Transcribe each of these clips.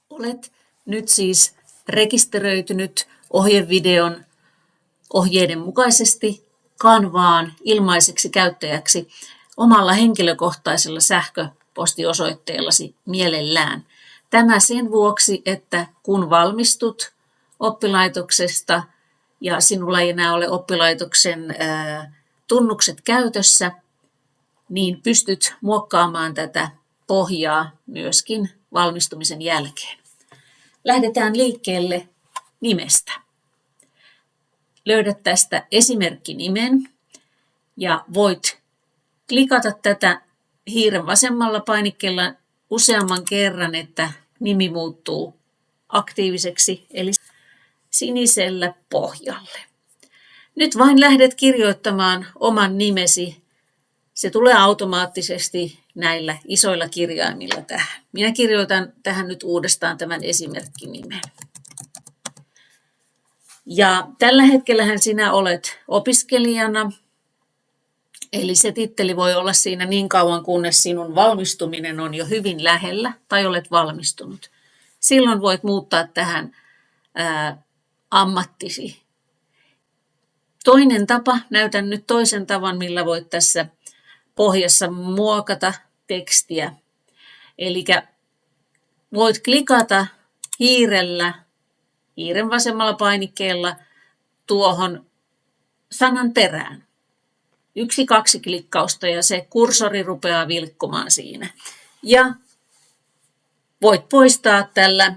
Olet nyt siis rekisteröitynyt ohjevideon ohjeiden mukaisesti Canvaan ilmaiseksi käyttäjäksi omalla henkilökohtaisella sähköpostiosoitteellasi mielellään. Tämä sen vuoksi, että kun valmistut oppilaitoksesta ja sinulla ei enää ole oppilaitoksen tunnukset käytössä, niin pystyt muokkaamaan tätä pohjaa myöskin valmistumisen jälkeen. Lähdetään liikkeelle nimestä. Löydät tästä esimerkkinimen ja voit klikata tätä hiiren vasemmalla painikkeella useamman kerran, että nimi muuttuu aktiiviseksi eli sinisellä pohjalle. Nyt vain lähdet kirjoittamaan oman nimesi. Se tulee automaattisesti näillä isoilla kirjaimilla tähän. Minä kirjoitan tähän nyt uudestaan tämän esimerkkinimen. Ja tällä hetkellähän sinä olet opiskelijana, eli se titteli voi olla siinä niin kauan, kunnes sinun valmistuminen on jo hyvin lähellä tai olet valmistunut. Silloin voit muuttaa tähän ammattisi. Toinen tapa, näytän nyt toisen tavan, millä voit tässä pohjassa muokata tekstiä. Eli voit klikata hiiren vasemmalla painikkeella tuohon sanan perään. 1-2 klikkausta ja se kursori rupeaa vilkkumaan siinä. Ja voit poistaa tällä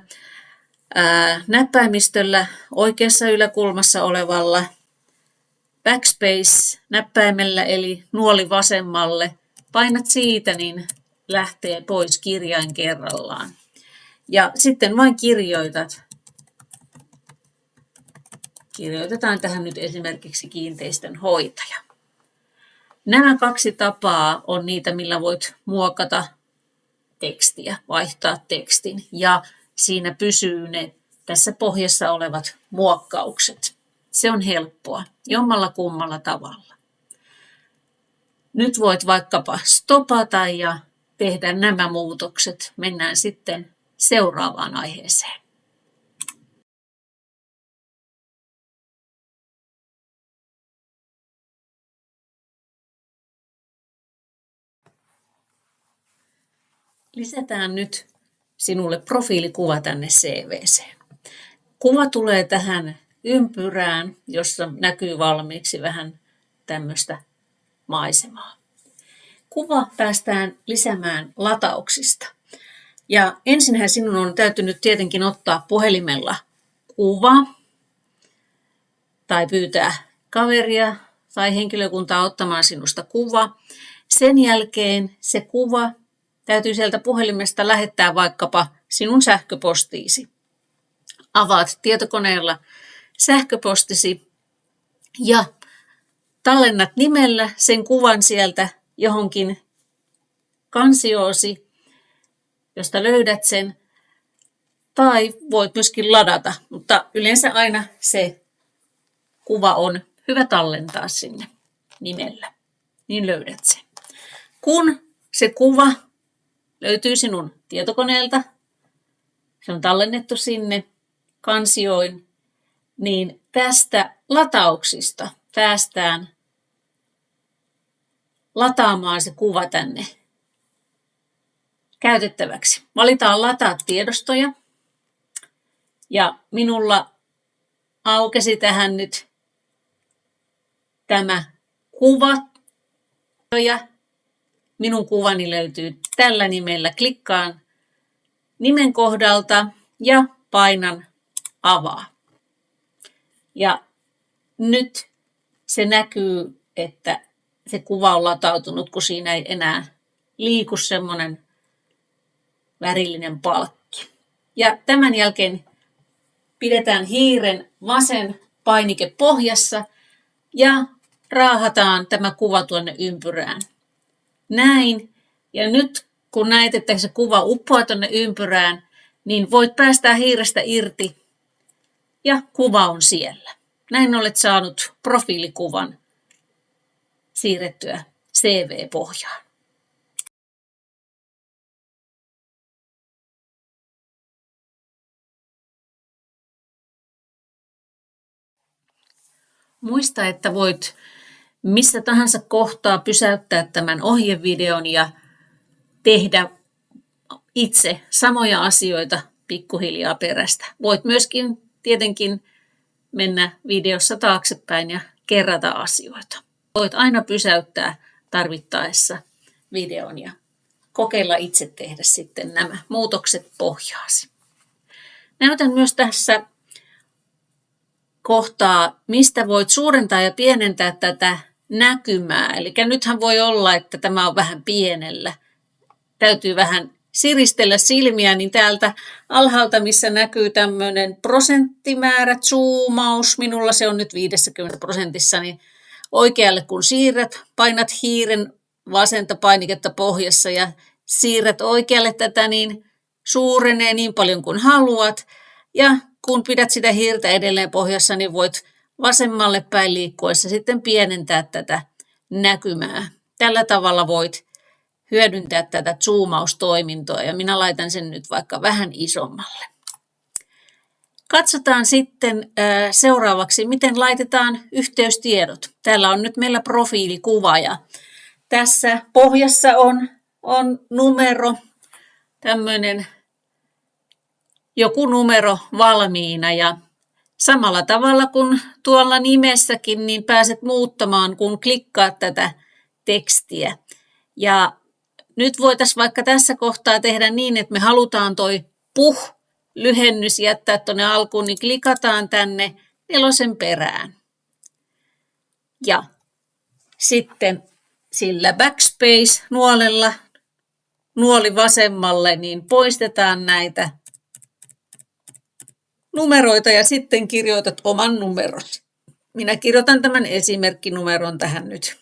näppäimistöllä oikeassa yläkulmassa olevalla backspace-näppäimellä eli nuoli vasemmalle. Painat siitä, niin lähtee pois kirjain kerrallaan. Ja sitten vain kirjoitat. Kirjoitetaan tähän nyt esimerkiksi kiinteistönhoitaja. Nämä 2 tapaa on niitä, millä voit muokata tekstiä, vaihtaa tekstin ja siinä pysyy ne tässä pohjassa olevat muokkaukset. Se on helppoa, jommalla kummalla tavalla. Nyt voit vaikkapa stopata ja tehdä nämä muutokset. Mennään sitten seuraavaan aiheeseen. Lisätään nyt sinulle profiilikuva tänne CV:seen. Kuva tulee tähän ympyrään, jossa näkyy valmiiksi vähän tämmöistä maisemaa. Kuva päästään lisäämään latauksista. Ja ensinhän sinun on täytynyt tietenkin ottaa puhelimella kuva tai pyytää kaveria tai henkilökuntaa ottamaan sinusta kuva. Sen jälkeen se kuva täytyy sieltä puhelimesta lähettää vaikkapa sinun sähköpostiisi. Avaat tietokoneella sähköpostisi ja tallennat nimellä sen kuvan sieltä johonkin kansioosi, josta löydät sen, tai voit myöskin ladata, mutta yleensä aina se kuva on hyvä tallentaa sinne nimellä, niin löydät sen. Kun se kuva löytyy sinun tietokoneelta, se on tallennettu sinne kansioin, niin tästä latauksista päästään lataamaan se kuva tänne käytettäväksi. Valitaan lataa tiedostoja ja minulla aukesi tähän nyt tämä kuva ja minun kuvani löytyy tällä nimellä. Klikkaan nimen kohdalta ja painan avaa. Ja nyt se näkyy, että se kuva on latautunut, kun siinä ei enää liiku semmoinen värillinen palkki. Ja tämän jälkeen pidetään hiiren vasen painike pohjassa ja raahataan tämä kuva tuonne ympyrään. Näin. Ja nyt kun näet, että se kuva uppoaa tuonne ympyrään, niin voit päästää hiirestä irti ja kuva on siellä. Näin olet saanut profiilikuvan siirrettyä CV-pohjaan. Muista, että voit missä tahansa kohtaa pysäyttää tämän ohjevideon ja tehdä itse samoja asioita pikkuhiljaa perästä. Voit myöskin tietenkin mennä videossa taaksepäin ja kerrata asioita. Voit aina pysäyttää tarvittaessa videon ja kokeilla itse tehdä sitten nämä muutokset pohjaasi. Näytän myös tässä kohtaa, mistä voit suurentaa ja pienentää tätä näkymää. Eli nythän voi olla, että tämä on vähän pienellä. Täytyy vähän siristellä silmiä, niin täältä alhaalta, missä näkyy tämmöinen prosenttimäärä, zoomaus, minulla se on nyt 50%, niin oikealle kun siirrät, painat hiiren vasenta painiketta pohjassa ja siirrät oikealle tätä, niin suurenee niin paljon kuin haluat. Ja kun pidät sitä hiirtä edelleen pohjassa, niin voit vasemmalle päin liikkuessa sitten pienentää tätä näkymää. Tällä tavalla voit hyödyntää tätä zoomaustoimintoa ja minä laitan sen nyt vaikka vähän isommalle. Katsotaan sitten seuraavaksi, miten laitetaan yhteystiedot. Täällä on nyt meillä profiilikuva ja tässä pohjassa on numero, tämmöinen joku numero valmiina ja samalla tavalla kuin tuolla nimessäkin, niin pääset muuttamaan, kun klikkaat tätä tekstiä. Ja nyt voitaisiin vaikka tässä kohtaa tehdä niin, että me halutaan toi lyhennys jättää tuonne alkuun, niin klikataan tänne 4 perään. Ja sitten sillä backspace-nuolella, nuoli vasemmalle, niin poistetaan näitä numeroita ja sitten kirjoitat oman numerosi. Minä kirjoitan tämän esimerkkinumeron tähän nyt.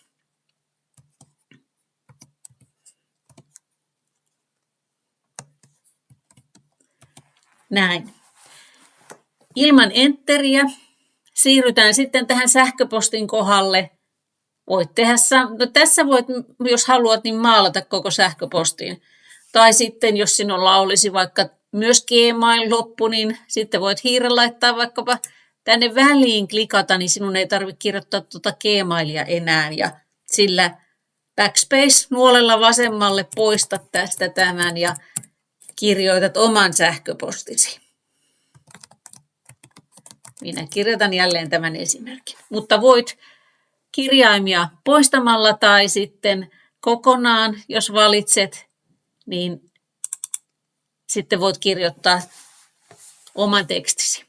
Näin. Ilman enteriä siirrytään sitten tähän sähköpostin kohdalle. Voit tehdä, no tässä voit, jos haluat, niin maalata koko sähköpostiin. Tai sitten, jos sinulla olisi vaikka myös Gmail-loppu, niin sitten voit hiiren laittaa vaikkapa tänne väliin klikata, niin sinun ei tarvitse kirjoittaa tuota Gmailia enää. Ja sillä backspace-nuolella vasemmalle poistat tästä tämän ja kirjoitat oman sähköpostisi. Minä kirjoitan jälleen tämän esimerkin. Mutta voit kirjaimia poistamalla tai sitten kokonaan, jos valitset, niin sitten voit kirjoittaa oman tekstisi.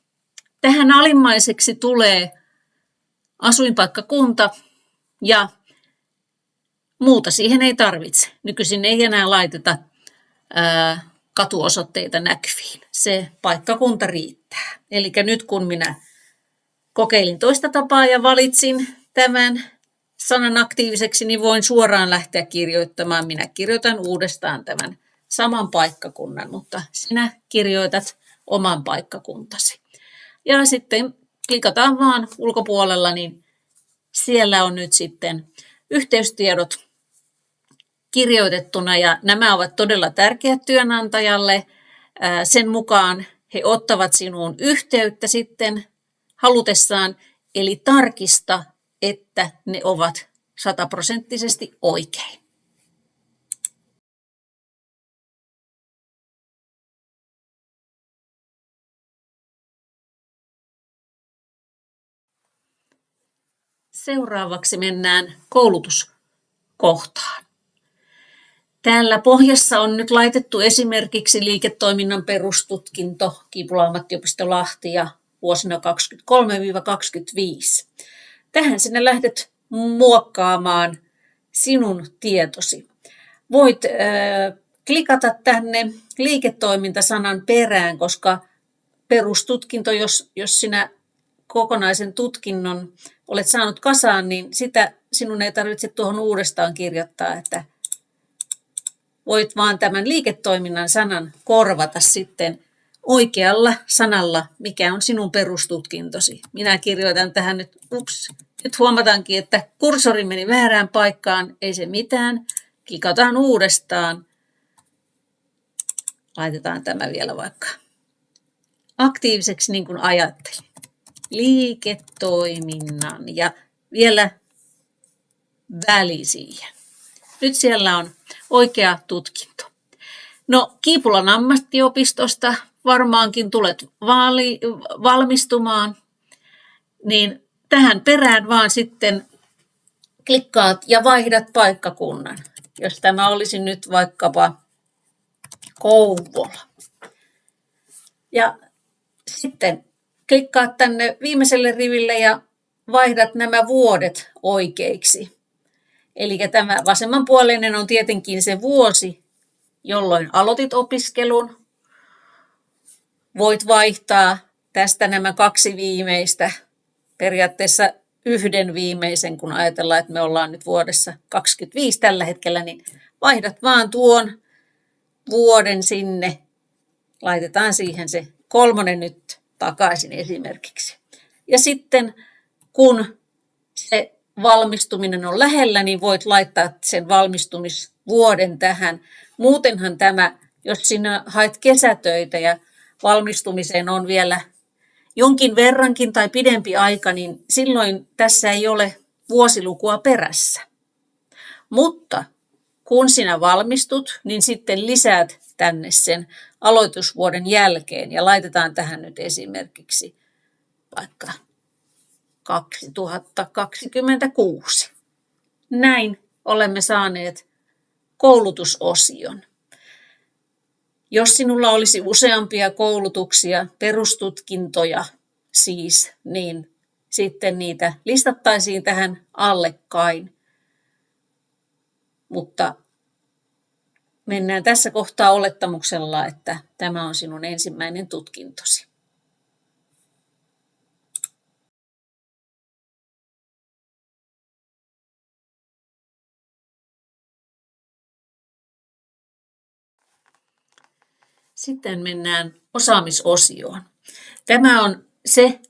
Tähän alimmaiseksi tulee asuinpaikkakunta ja muuta siihen ei tarvitse. Nykyisin ei enää laiteta katuosoitteita näkyviin. Se paikkakunta riittää. Eli nyt kun minä kokeilin toista tapaa ja valitsin tämän sanan aktiiviseksi, niin voin suoraan lähteä kirjoittamaan. Minä kirjoitan uudestaan tämän saman paikkakunnan, mutta sinä kirjoitat oman paikkakuntasi. Ja sitten klikataan vaan ulkopuolella, niin siellä on nyt sitten yhteystiedot kirjoitettuna ja nämä ovat todella tärkeät työnantajalle. Sen mukaan he ottavat sinuun yhteyttä sitten halutessaan, eli tarkista, että ne ovat 100% oikein. Seuraavaksi mennään koulutuskohtaan. Täällä pohjassa on nyt laitettu esimerkiksi liiketoiminnan perustutkinto Kiipula-ammattiopisto Lahti ja vuosina 23-25. Tähän sinä lähdet muokkaamaan sinun tietosi. Voit klikata tänne liiketoimintasanan perään, koska perustutkinto, jos sinä kokonaisen tutkinnon olet saanut kasaan, niin sitä sinun ei tarvitse tuohon uudestaan kirjoittaa, että voit vaan tämän liiketoiminnan sanan korvata sitten oikealla sanalla, mikä on sinun perustutkintosi. Minä kirjoitan tähän nyt, nyt huomataankin, että kursori meni väärään paikkaan, ei se mitään. Klikataan uudestaan. Laitetaan tämä vielä vaikka aktiiviseksi niin kuin ajattelin. liiketoiminnan ja vielä väli siihen. Nyt siellä on oikea tutkinto. No, Kiipulan ammattiopistosta varmaankin tulet valmistumaan, niin tähän perään vaan sitten klikkaat ja vaihdat paikkakunnan. Jos tämä olisi nyt vaikkapa Kouvola. Ja sitten klikkaat tänne viimeiselle riville ja vaihdat nämä vuodet oikeiksi. Eli tämä vasemmanpuoleinen on tietenkin se vuosi, jolloin aloitit opiskelun. Voit vaihtaa tästä nämä 2 viimeistä, periaatteessa 1 viimeisen, kun ajatellaan, että me ollaan nyt vuodessa 25 tällä hetkellä, niin vaihdat vaan tuon vuoden sinne. Laitetaan siihen se 3 nyt takaisin esimerkiksi. Ja sitten kun se valmistuminen on lähellä, niin voit laittaa sen valmistumisvuoden tähän. Muutenhan tämä, jos sinä haet kesätöitä ja valmistumiseen on vielä jonkin verrankin tai pidempi aika, niin silloin tässä ei ole vuosilukua perässä. Mutta kun sinä valmistut, niin sitten lisäät tänne sen aloitusvuoden jälkeen ja laitetaan tähän nyt esimerkiksi vaikka 2026. Näin olemme saaneet koulutusosion. Jos sinulla olisi useampia koulutuksia, perustutkintoja siis, niin sitten niitä listattaisiin tähän allekkain. Mutta mennään tässä kohtaa olettamuksella, että tämä on sinun ensimmäinen tutkintosi. Sitten mennään osaamisosioon. Tämä on se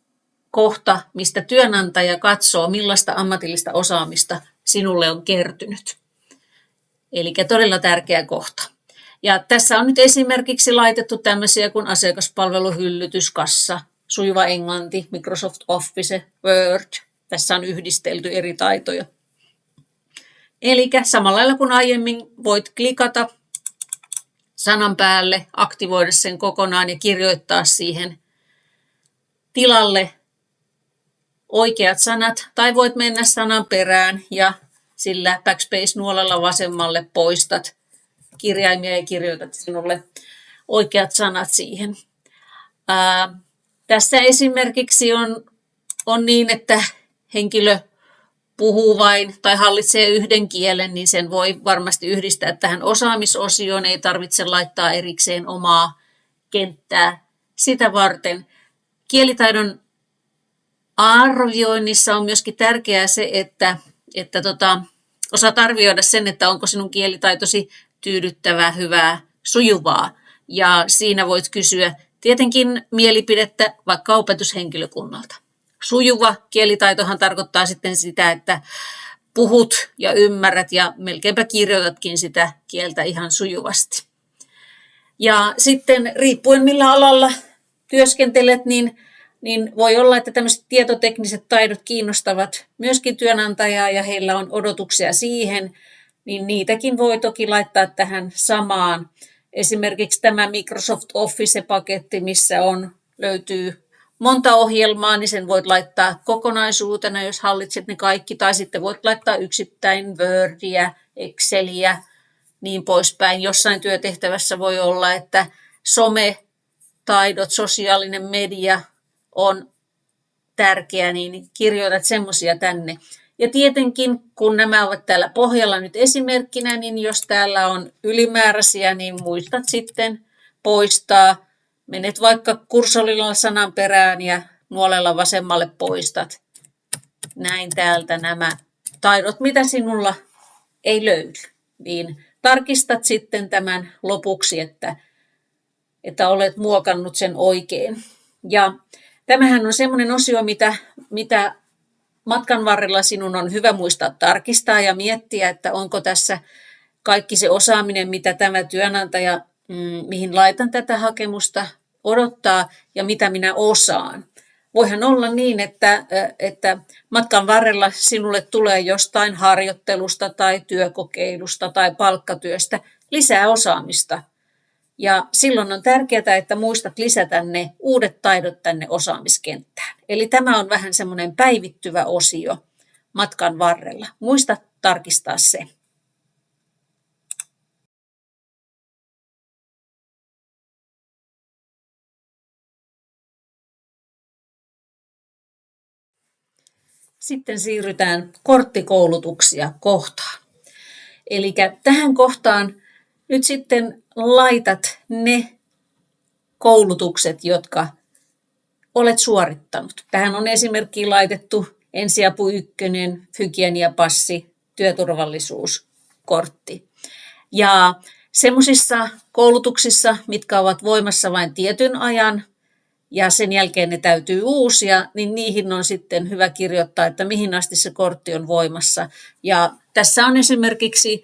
kohta, mistä työnantaja katsoo, millaista ammatillista osaamista sinulle on kertynyt. Eli todella tärkeä kohta. Ja tässä on nyt esimerkiksi laitettu tämmöisiä kuin asiakaspalveluhyllytys, kassa, sujuva englanti, Microsoft Office, Word. Tässä on yhdistelty eri taitoja. Eli samalla lailla kuin aiemmin voit klikata sanan päälle, aktivoida sen kokonaan ja kirjoittaa siihen tilalle oikeat sanat. Tai voit mennä sanan perään ja sillä backspace-nuolella vasemmalle poistat kirjaimia ja kirjoitat sinulle oikeat sanat siihen. Tässä esimerkiksi on niin, että henkilö puhuu vain tai hallitsee yhden kielen, niin sen voi varmasti yhdistää tähän osaamisosioon. Ei tarvitse laittaa erikseen omaa kenttää sitä varten. Kielitaidon arvioinnissa on myöskin tärkeää se, että osaat arvioida sen, että onko sinun kielitaitosi tyydyttävää, hyvää, sujuvaa. Ja siinä voit kysyä tietenkin mielipidettä vaikka opetushenkilökunnalta. Sujuva kielitaitohan tarkoittaa sitten sitä, että puhut ja ymmärrät ja melkeinpä kirjoitatkin sitä kieltä ihan sujuvasti. Ja sitten riippuen millä alalla työskentelet, niin voi olla, että tämmöiset tietotekniset taidot kiinnostavat myöskin työnantajaa ja heillä on odotuksia siihen, niin niitäkin voi toki laittaa tähän samaan. Esimerkiksi tämä Microsoft Office-paketti, missä löytyy monta ohjelmaa, niin sen voit laittaa kokonaisuutena, jos hallitset ne kaikki, tai sitten voit laittaa yksittäin Wordia, Exceliä, niin poispäin. Jossain työtehtävässä voi olla, että sometaidot, sosiaalinen media on tärkeä, niin kirjoitat semmoisia tänne. Ja tietenkin, kun nämä ovat täällä pohjalla nyt esimerkkinä, niin jos täällä on ylimääräisiä, niin muistat sitten poistaa. Menet vaikka kursorilla sanan perään ja nuolella vasemmalle poistat. Näin täältä nämä taidot, mitä sinulla ei löydy. Niin tarkistat sitten tämän lopuksi, että olet muokannut sen oikein. Ja tämähän on semmoinen osio, mitä matkan varrella sinun on hyvä muistaa tarkistaa ja miettiä, että onko tässä kaikki se osaaminen, mitä tämä työnantaja, mihin laitan tätä hakemusta, odottaa ja mitä minä osaan. voihan olla niin, että matkan varrella sinulle tulee jostain harjoittelusta tai työkokeilusta tai palkkatyöstä lisää osaamista. Ja silloin on tärkeää, että muistat lisätä ne uudet taidot tänne osaamiskenttään. Eli tämä on vähän semmoinen päivittyvä osio matkan varrella. Muista tarkistaa se. Sitten siirrytään korttikoulutuksia kohtaan. Eli tähän kohtaan nyt sitten laitat ne koulutukset, jotka olet suorittanut. Tähän on esimerkkiin laitettu ensiapu 1, hygieniapassi, työturvallisuuskortti. Ja semmoisissa koulutuksissa, mitkä ovat voimassa vain tietyn ajan, ja sen jälkeen ne täytyy uusia, niin niihin on sitten hyvä kirjoittaa, että mihin asti se kortti on voimassa. Ja tässä on esimerkiksi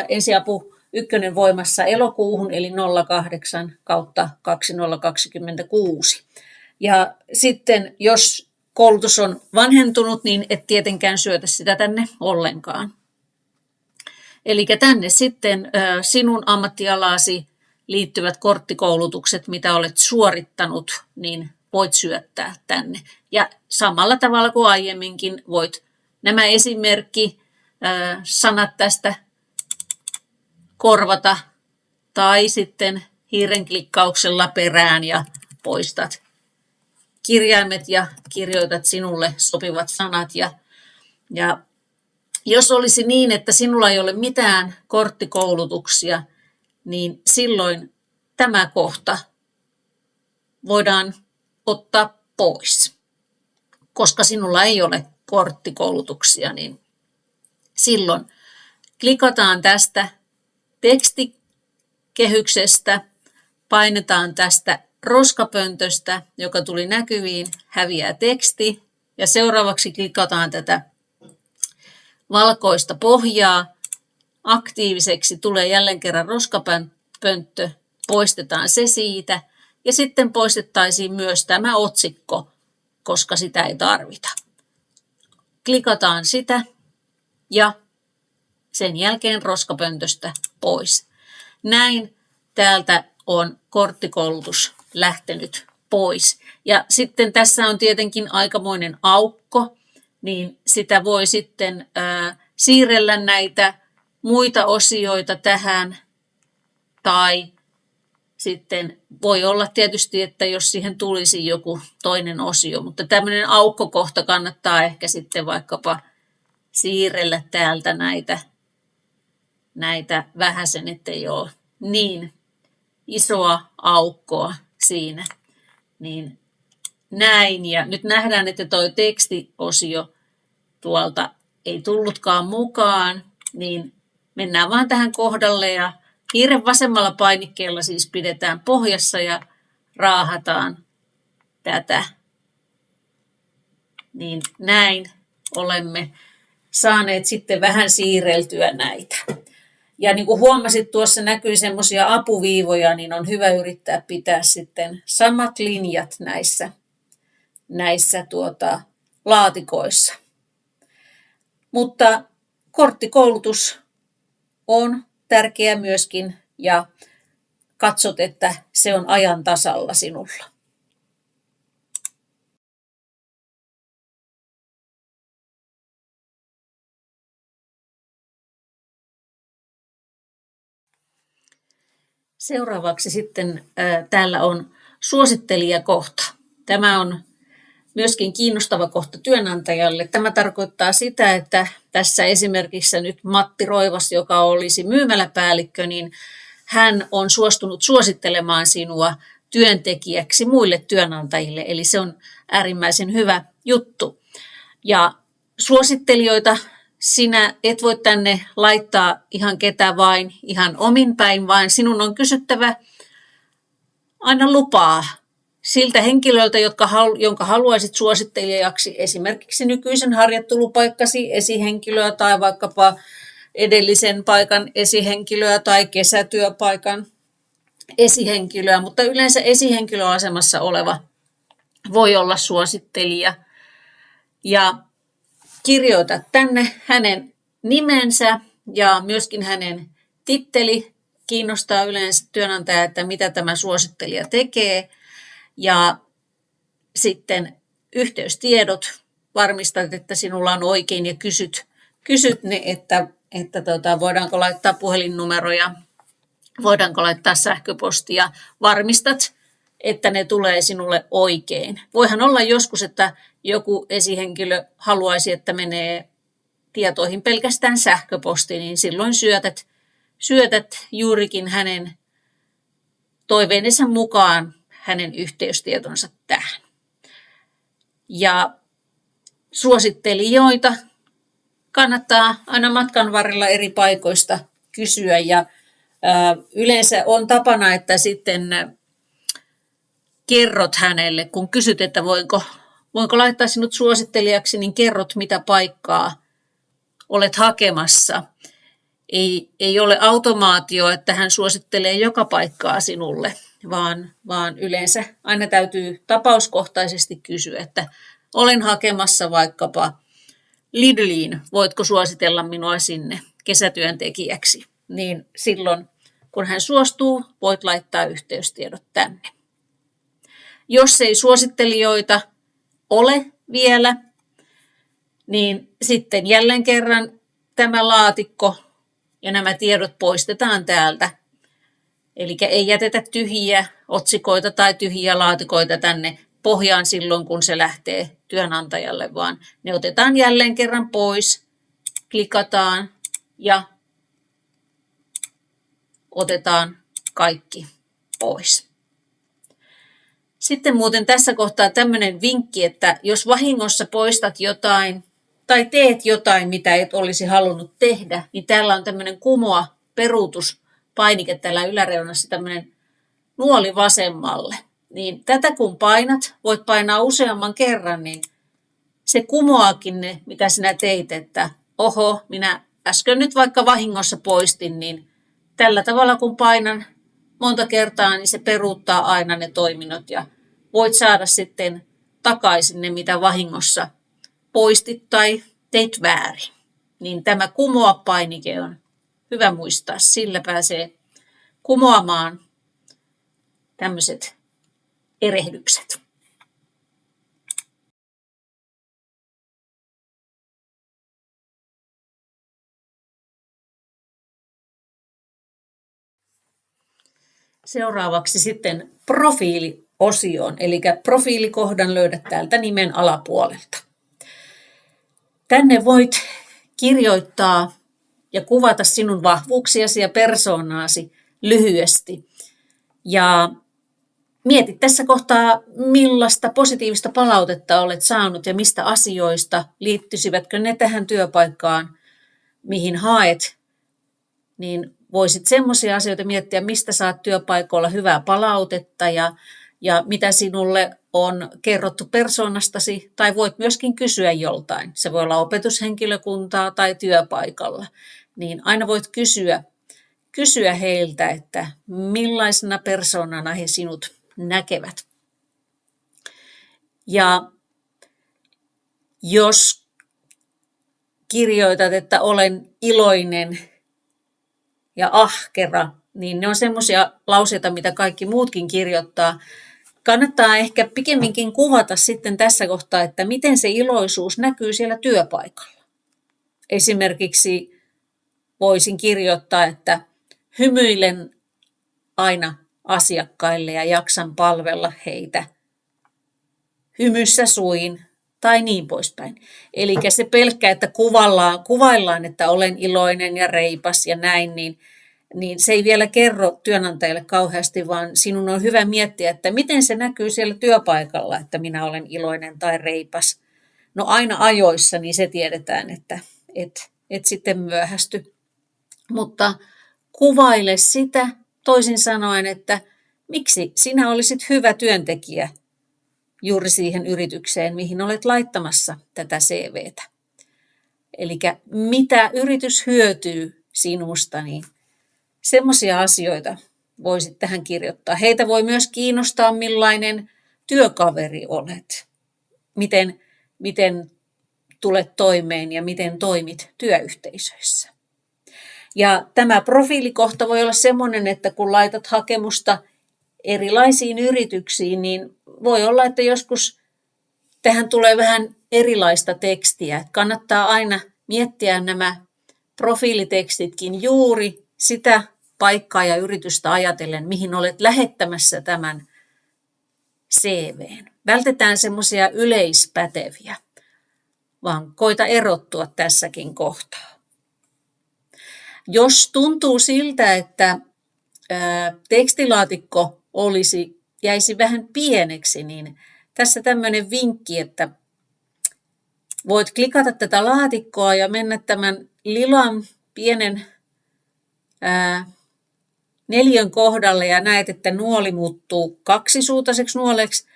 ensiapu 1 voimassa elokuuhun, eli 08/2026. Ja sitten jos koulutus on vanhentunut, niin et tietenkään syötä sitä tänne ollenkaan. Eli tänne sitten sinun ammattialasi liittyvät korttikoulutukset, mitä olet suorittanut, niin voit syöttää tänne. Ja samalla tavalla kuin aiemminkin voit nämä sanat tästä korvata tai sitten hiirenklikkauksella perään ja poistat kirjaimet ja kirjoitat sinulle sopivat sanat. Ja jos olisi niin, että sinulla ei ole mitään korttikoulutuksia, niin silloin tämä kohta voidaan ottaa pois. Koska sinulla ei ole korttikoulutuksia, niin silloin klikataan tästä tekstikehyksestä, painetaan tästä roskapöntöstä, joka tuli näkyviin, häviää teksti, ja seuraavaksi klikataan tätä valkoista pohjaa. Aktiiviseksi tulee jälleen kerran roskapönttö, poistetaan se siitä, ja sitten poistettaisiin myös tämä otsikko, koska sitä ei tarvita. Klikataan sitä, ja sen jälkeen roskapöntöstä pois. Näin täältä on korttikoulutus lähtenyt pois. Ja sitten tässä on tietenkin aikamoinen aukko, niin sitä voi sitten siirrellä näitä muita osioita tähän, tai sitten voi olla tietysti, että jos siihen tulisi joku toinen osio, mutta tämmöinen aukkokohta kannattaa ehkä sitten vaikkapa siirrellä täältä näitä vähäsen, ettei ole niin isoa aukkoa siinä. Niin näin, ja nyt nähdään, että tuo tekstiosio tuolta ei tullutkaan mukaan, niin mennään vaan tähän kohdalle ja hiiren vasemmalla painikkeella siis pidetään pohjassa ja raahataan tätä. Niin näin olemme saaneet sitten vähän siirreltyä näitä. Ja niin kuin huomasit, tuossa näkyy semmoisia apuviivoja, niin on hyvä yrittää pitää sitten samat linjat näissä laatikoissa. Mutta korttikoulutus on tärkeä myöskin ja katsot, että se on ajan tasalla sinulla. Seuraavaksi sitten täällä on suosittelijakohta. Tämä on myöskin kiinnostava kohta työnantajalle. Tämä tarkoittaa sitä, että tässä esimerkiksi nyt Matti Roivas, joka olisi myymäläpäällikkö, niin hän on suostunut suosittelemaan sinua työntekijäksi muille työnantajille. Eli se on äärimmäisen hyvä juttu. Ja suosittelijoita sinä et voi tänne laittaa ihan ketä vain, ihan omin päin, vaan sinun on kysyttävä aina lupaa siltä henkilöltä, jonka haluaisit suosittelijaksi, esimerkiksi nykyisen harjoittelupaikkasi esihenkilöä tai vaikkapa edellisen paikan esihenkilöä tai kesätyöpaikan esihenkilöä, mutta yleensä esihenkilöasemassa oleva voi olla suosittelija. Ja kirjoita tänne hänen nimensä ja myöskin hänen titteli. Kiinnostaa yleensä työnantaja, että mitä tämä suosittelija tekee. Ja sitten yhteystiedot. Varmistat, että sinulla on oikein ja kysyt ne, että voidaanko laittaa puhelinnumeroja, voidaanko laittaa sähköpostia. Varmistat, että ne tulee sinulle oikein. Voihan olla joskus, että joku esihenkilö haluaisi, että menee tietoihin pelkästään sähköposti, niin silloin syötät juurikin hänen toiveensa mukaan hänen yhteystietonsa tähän. Ja suosittelijoita kannattaa aina matkan varrella eri paikoista kysyä ja yleensä on tapana, että sitten kerrot hänelle, kun kysyt, että voinko laittaa sinut suosittelijaksi, niin kerrot mitä paikkaa olet hakemassa. Ei ole automaatio, että hän suosittelee joka paikkaa sinulle, vaan yleensä aina täytyy tapauskohtaisesti kysyä, että olen hakemassa vaikkapa Lidliin, voitko suositella minua sinne kesätyöntekijäksi? Niin silloin, kun hän suostuu, voit laittaa yhteystiedot tänne. Jos ei suosittelijoita ole vielä, niin sitten jälleen kerran tämä laatikko ja nämä tiedot poistetaan täältä. Eli ei jätetä tyhjiä otsikoita tai tyhjiä laatikoita tänne pohjaan silloin, kun se lähtee työnantajalle, vaan ne otetaan jälleen kerran pois, klikataan ja otetaan kaikki pois. Sitten muuten tässä kohtaa tämmöinen vinkki, että jos vahingossa poistat jotain tai teet jotain, mitä et olisi halunnut tehdä, niin täällä on tämmöinen kumoa peruutuspainike täällä yläreunassa, tämmöinen nuoli vasemmalle. Niin tätä kun painat, voit painaa useamman kerran, niin se kumoakin ne, mitä sinä teit, että oho, minä äsken nyt vaikka vahingossa poistin, niin tällä tavalla kun painan monta kertaa, niin se peruuttaa aina ne toiminnot ja voit saada sitten takaisin ne, mitä vahingossa poistit tai teit väärin. Niin tämä kumoa-painike on hyvä muistaa, sillä pääsee kumoamaan tämmöiset erehdykset. Seuraavaksi sitten profiiliosioon, eli profiilikohdan löydät täältä nimen alapuolelta. Tänne voit kirjoittaa ja kuvata sinun vahvuuksiasi ja persoonaasi lyhyesti. Ja mieti tässä kohtaa, millaista positiivista palautetta olet saanut ja mistä asioista, liittyisivätkö ne tähän työpaikkaan, mihin haet, niin voisit semmoisia asioita miettiä, mistä saat työpaikoilla hyvää palautetta ja mitä sinulle on kerrottu persoonastasi, tai voit myöskin kysyä joltain. Se voi olla opetushenkilökuntaa tai työpaikalla. Niin aina voit kysyä heiltä, että millaisena persoonana he sinut näkevät. Ja jos kirjoitat, että olen iloinen ja ahkera, niin ne on semmoisia lauseita, mitä kaikki muutkin kirjoittaa. Kannattaa ehkä pikemminkin kuvata sitten tässä kohtaa, että miten se iloisuus näkyy siellä työpaikalla. Esimerkiksi voisin kirjoittaa, että hymyilen aina asiakkaille ja jaksan palvella heitä. Hymyssä suin tai niin poispäin. Eli se pelkkä, että kuvaillaan, että olen iloinen ja reipas ja näin, niin se ei vielä kerro työnantajalle kauheasti, vaan sinun on hyvä miettiä, että miten se näkyy siellä työpaikalla, että minä olen iloinen tai reipas. No aina ajoissa, niin se tiedetään, että et sitten myöhästy. Mutta kuvaile sitä toisin sanoen, että miksi sinä olisit hyvä työntekijä juuri siihen yritykseen, mihin olet laittamassa tätä CVtä. Eli mitä yritys hyötyy sinusta, niin semmoisia asioita voisit tähän kirjoittaa. Heitä voi myös kiinnostaa, millainen työkaveri olet, miten tulet toimeen ja miten toimit työyhteisöissä. Ja tämä profiilikohta voi olla sellainen, että kun laitat hakemusta erilaisiin yrityksiin, niin voi olla, että joskus tähän tulee vähän erilaista tekstiä. Kannattaa aina miettiä nämä profiilitekstitkin juuri sitä paikkaa ja yritystä ajatellen, mihin olet lähettämässä tämän CV:n. Vältetään semmoisia yleispäteviä, vaan koita erottua tässäkin kohtaa. Jos tuntuu siltä, että tekstilaatikko jäisi vähän pieneksi, niin tässä tämmöinen vinkki, että voit klikata tätä laatikkoa ja mennä tämän lilan pienen neliön kohdalle ja näet, että nuoli muuttuu kaksisuutaiseksi nuoleksi.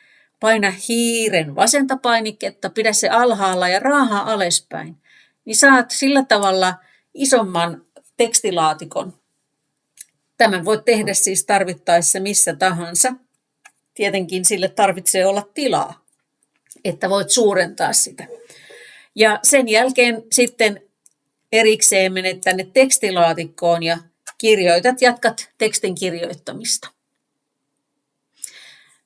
Paina hiiren vasenta painiketta, pidä se alhaalla ja raahaa alaspäin. Niin saat sillä tavalla isomman tekstilaatikon. Tämän voit tehdä siis tarvittaessa missä tahansa. Tietenkin sille tarvitsee olla tilaa, että voit suurentaa sitä. Ja sen jälkeen sitten erikseen menet tänne tekstilaatikkoon ja jatkat tekstin kirjoittamista.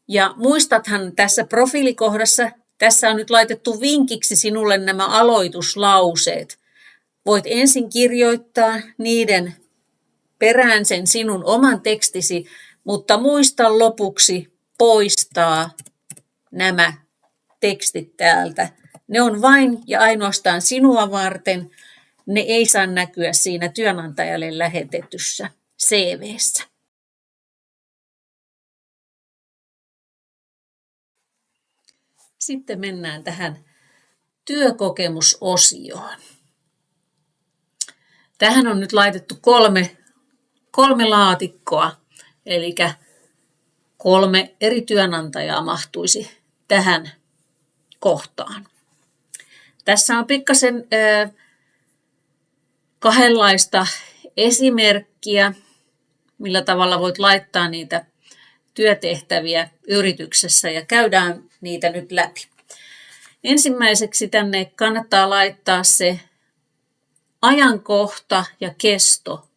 Ja muistathan tässä profiilikohdassa, tässä on nyt laitettu vinkiksi sinulle nämä aloituslauseet. Voit ensin kirjoittaa niiden perään sen sinun oman tekstisi, mutta muista lopuksi poistaa nämä tekstit täältä. Ne on vain ja ainoastaan sinua varten. Ne ei saa näkyä siinä työnantajalle lähetetyssä CV:ssä. Sitten mennään tähän työkokemusosioon. Tähän on nyt laitettu kolme laatikkoa, eli 3 eri työnantajaa mahtuisi tähän kohtaan. Tässä on pikkasen kahdenlaista esimerkkiä, millä tavalla voit laittaa niitä työtehtäviä yrityksessä ja käydään niitä nyt läpi. Ensimmäiseksi tänne kannattaa laittaa se ajankohta ja kesto,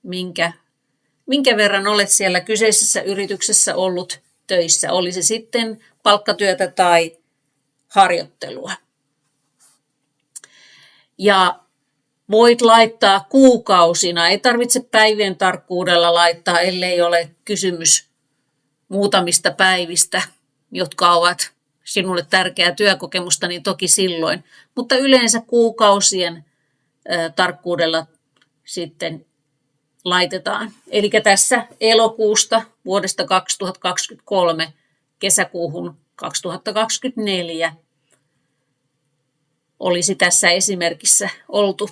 minkä verran olet siellä kyseisessä yrityksessä ollut töissä. Oli se sitten palkkatyötä tai harjoittelua. Ja voit laittaa kuukausina, ei tarvitse päivien tarkkuudella laittaa, ellei ole kysymys muutamista päivistä, jotka ovat sinulle tärkeää työkokemusta, niin toki silloin. Mutta yleensä kuukausien tarkkuudella sitten laitetaan. Eli tässä elokuusta vuodesta 2023 kesäkuuhun 2024 olisi tässä esimerkissä oltu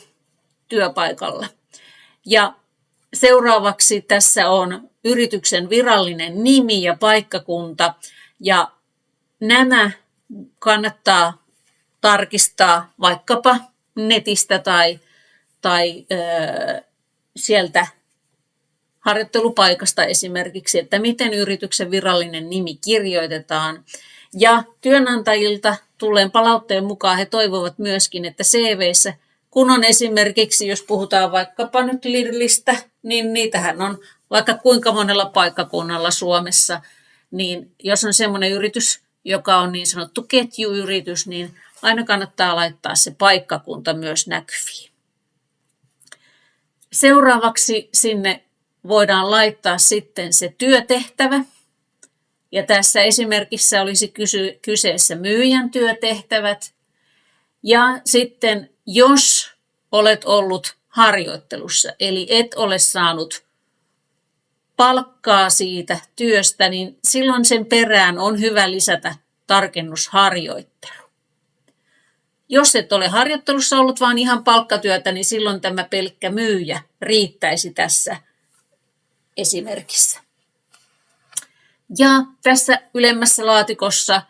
työpaikalla. Ja seuraavaksi tässä on yrityksen virallinen nimi ja paikkakunta. Ja nämä kannattaa tarkistaa vaikkapa netistä tai sieltä harjoittelupaikasta esimerkiksi, että miten yrityksen virallinen nimi kirjoitetaan. Ja työnantajilta tulleen palautteen mukaan he toivovat myöskin, että CV:ssä, kun on esimerkiksi, jos puhutaan vaikkapa nyt Lidlistä, niin niitähän on vaikka kuinka monella paikkakunnalla Suomessa, niin jos on semmoinen yritys, joka on niin sanottu ketjuyritys, niin aina kannattaa laittaa se paikkakunta myös näkyviin. Seuraavaksi sinne voidaan laittaa sitten se työtehtävä. Ja tässä esimerkissä olisi kyseessä myyjän työtehtävät. Ja sitten jos olet ollut harjoittelussa, eli et ole saanut palkkaa siitä työstä, niin silloin sen perään on hyvä lisätä tarkennusharjoittelu. Jos et ole harjoittelussa ollut, vaan ihan palkkatyötä, niin silloin tämä pelkkä myyjä riittäisi tässä esimerkissä. Ja tässä ylemmässä laatikossa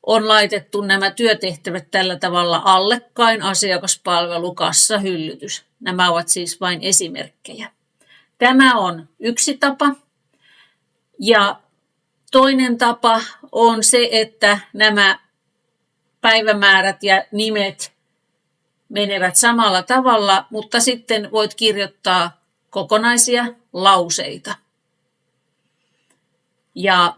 on laitettu nämä työtehtävät tällä tavalla allekkain: asiakaspalvelu, kassa, hyllytys. Nämä ovat siis vain esimerkkejä. Tämä on yksi tapa. Ja Toinen tapa on se, että nämä päivämäärät ja nimet menevät samalla tavalla, mutta sitten voit kirjoittaa kokonaisia lauseita. Ja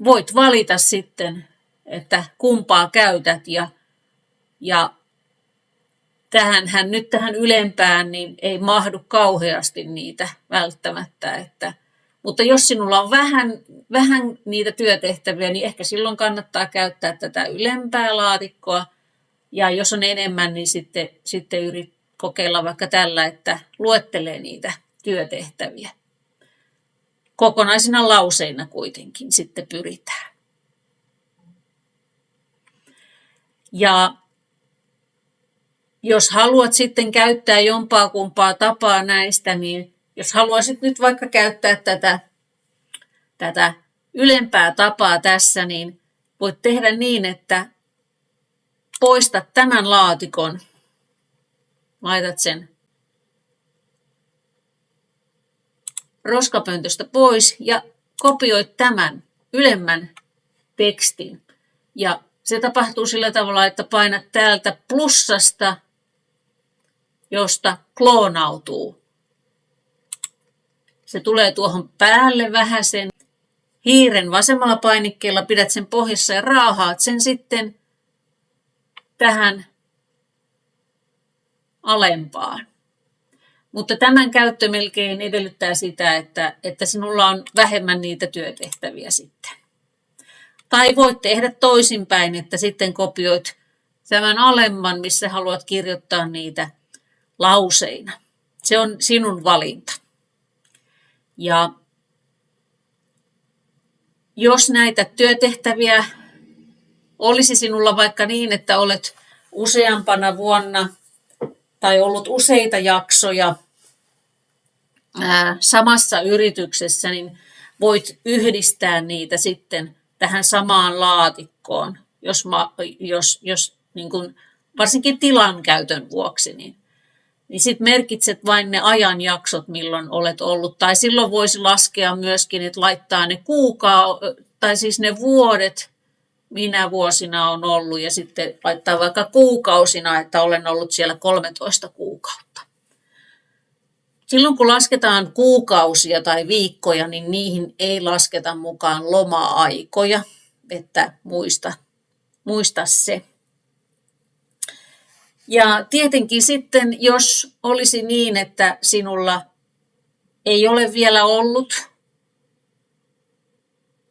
voit valita sitten, että kumpaa käytät ja tähän ylempään niin ei mahdu kauheasti niitä välttämättä. Mutta jos sinulla on vähän niitä työtehtäviä, niin ehkä silloin kannattaa käyttää tätä ylempää laatikkoa. Ja jos on enemmän, niin sitten yrit kokeilla vaikka tällä, että luettelee niitä työtehtäviä. Kokonaisina lauseina kuitenkin sitten pyritään. Ja jos haluat sitten käyttää jompaa kumpaa tapaa näistä, niin jos haluaisit nyt vaikka käyttää tätä ylempää tapaa tässä, niin voit tehdä niin, että poistat tämän laatikon, laitat sen roskapöntöstä pois ja kopioit tämän ylemmän tekstin. Ja se tapahtuu sillä tavalla, että painat täältä plussasta, josta kloonautuu. Se tulee tuohon päälle vähäsen. Hiiren vasemmalla painikkeella pidät sen pohjassa ja raahaat sen sitten tähän alempaan. Mutta tämän käyttö melkein edellyttää sitä, että sinulla on vähemmän niitä työtehtäviä sitten. Tai voit tehdä toisinpäin, että sitten kopioit tämän alemman, missä haluat kirjoittaa niitä lauseina. Se on sinun valinta. Ja jos näitä työtehtäviä olisi sinulla vaikka niin, että olet useampana vuonna tai ollut useita jaksoja samassa yrityksessä, niin voit yhdistää niitä sitten tähän samaan laatikkoon, jos niin kuin, varsinkin tilan käytön vuoksi, niin sitten merkitset vain ne ajanjaksot, milloin olet ollut. Tai silloin voisi laskea myöskin, että laittaa ne tai siis ne vuodet, minä vuosina on ollut, ja sitten laittaa vaikka kuukausina, että olen ollut siellä 13 kuukautta. Silloin kun lasketaan kuukausia tai viikkoja, niin niihin ei lasketa mukaan loma-aikoja, että muista se. Ja tietenkin sitten, jos olisi niin, että sinulla ei ole vielä ollut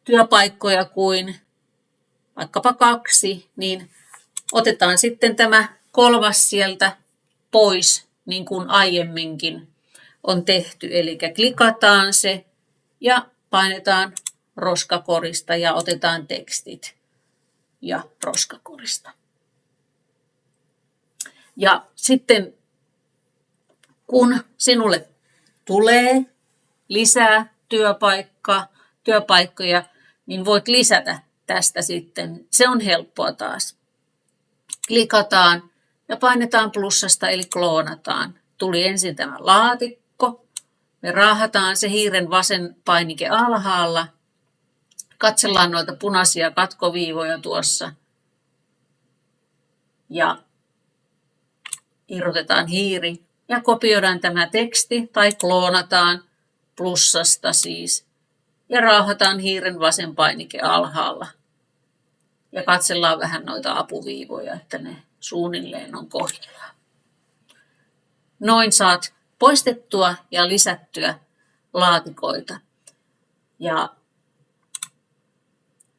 työpaikkoja kuin vaikkapa 2, niin otetaan sitten tämä 3 sieltä pois, niin kuin aiemminkin on tehty. Eli klikataan se ja painetaan roskakorista ja otetaan tekstit ja roskakorista. Ja sitten kun sinulle tulee lisää työpaikkoja, niin voit lisätä tästä sitten. Se on helppoa taas. Klikataan ja painetaan plussasta eli kloonataan. Tuli ensin tämä laatikko. Me raahataan se hiiren vasen painike alhaalla. Katsellaan noita punaisia katkoviivoja tuossa. Ja irrotetaan hiiri ja kopioidaan tämä teksti tai kloonataan plussasta siis. Ja raahataan hiiren vasen painike alhaalla. Ja katsellaan vähän noita apuviivoja, että ne suunnilleen on kohdillaan. Noin saat poistettua ja lisättyä laatikoita. Ja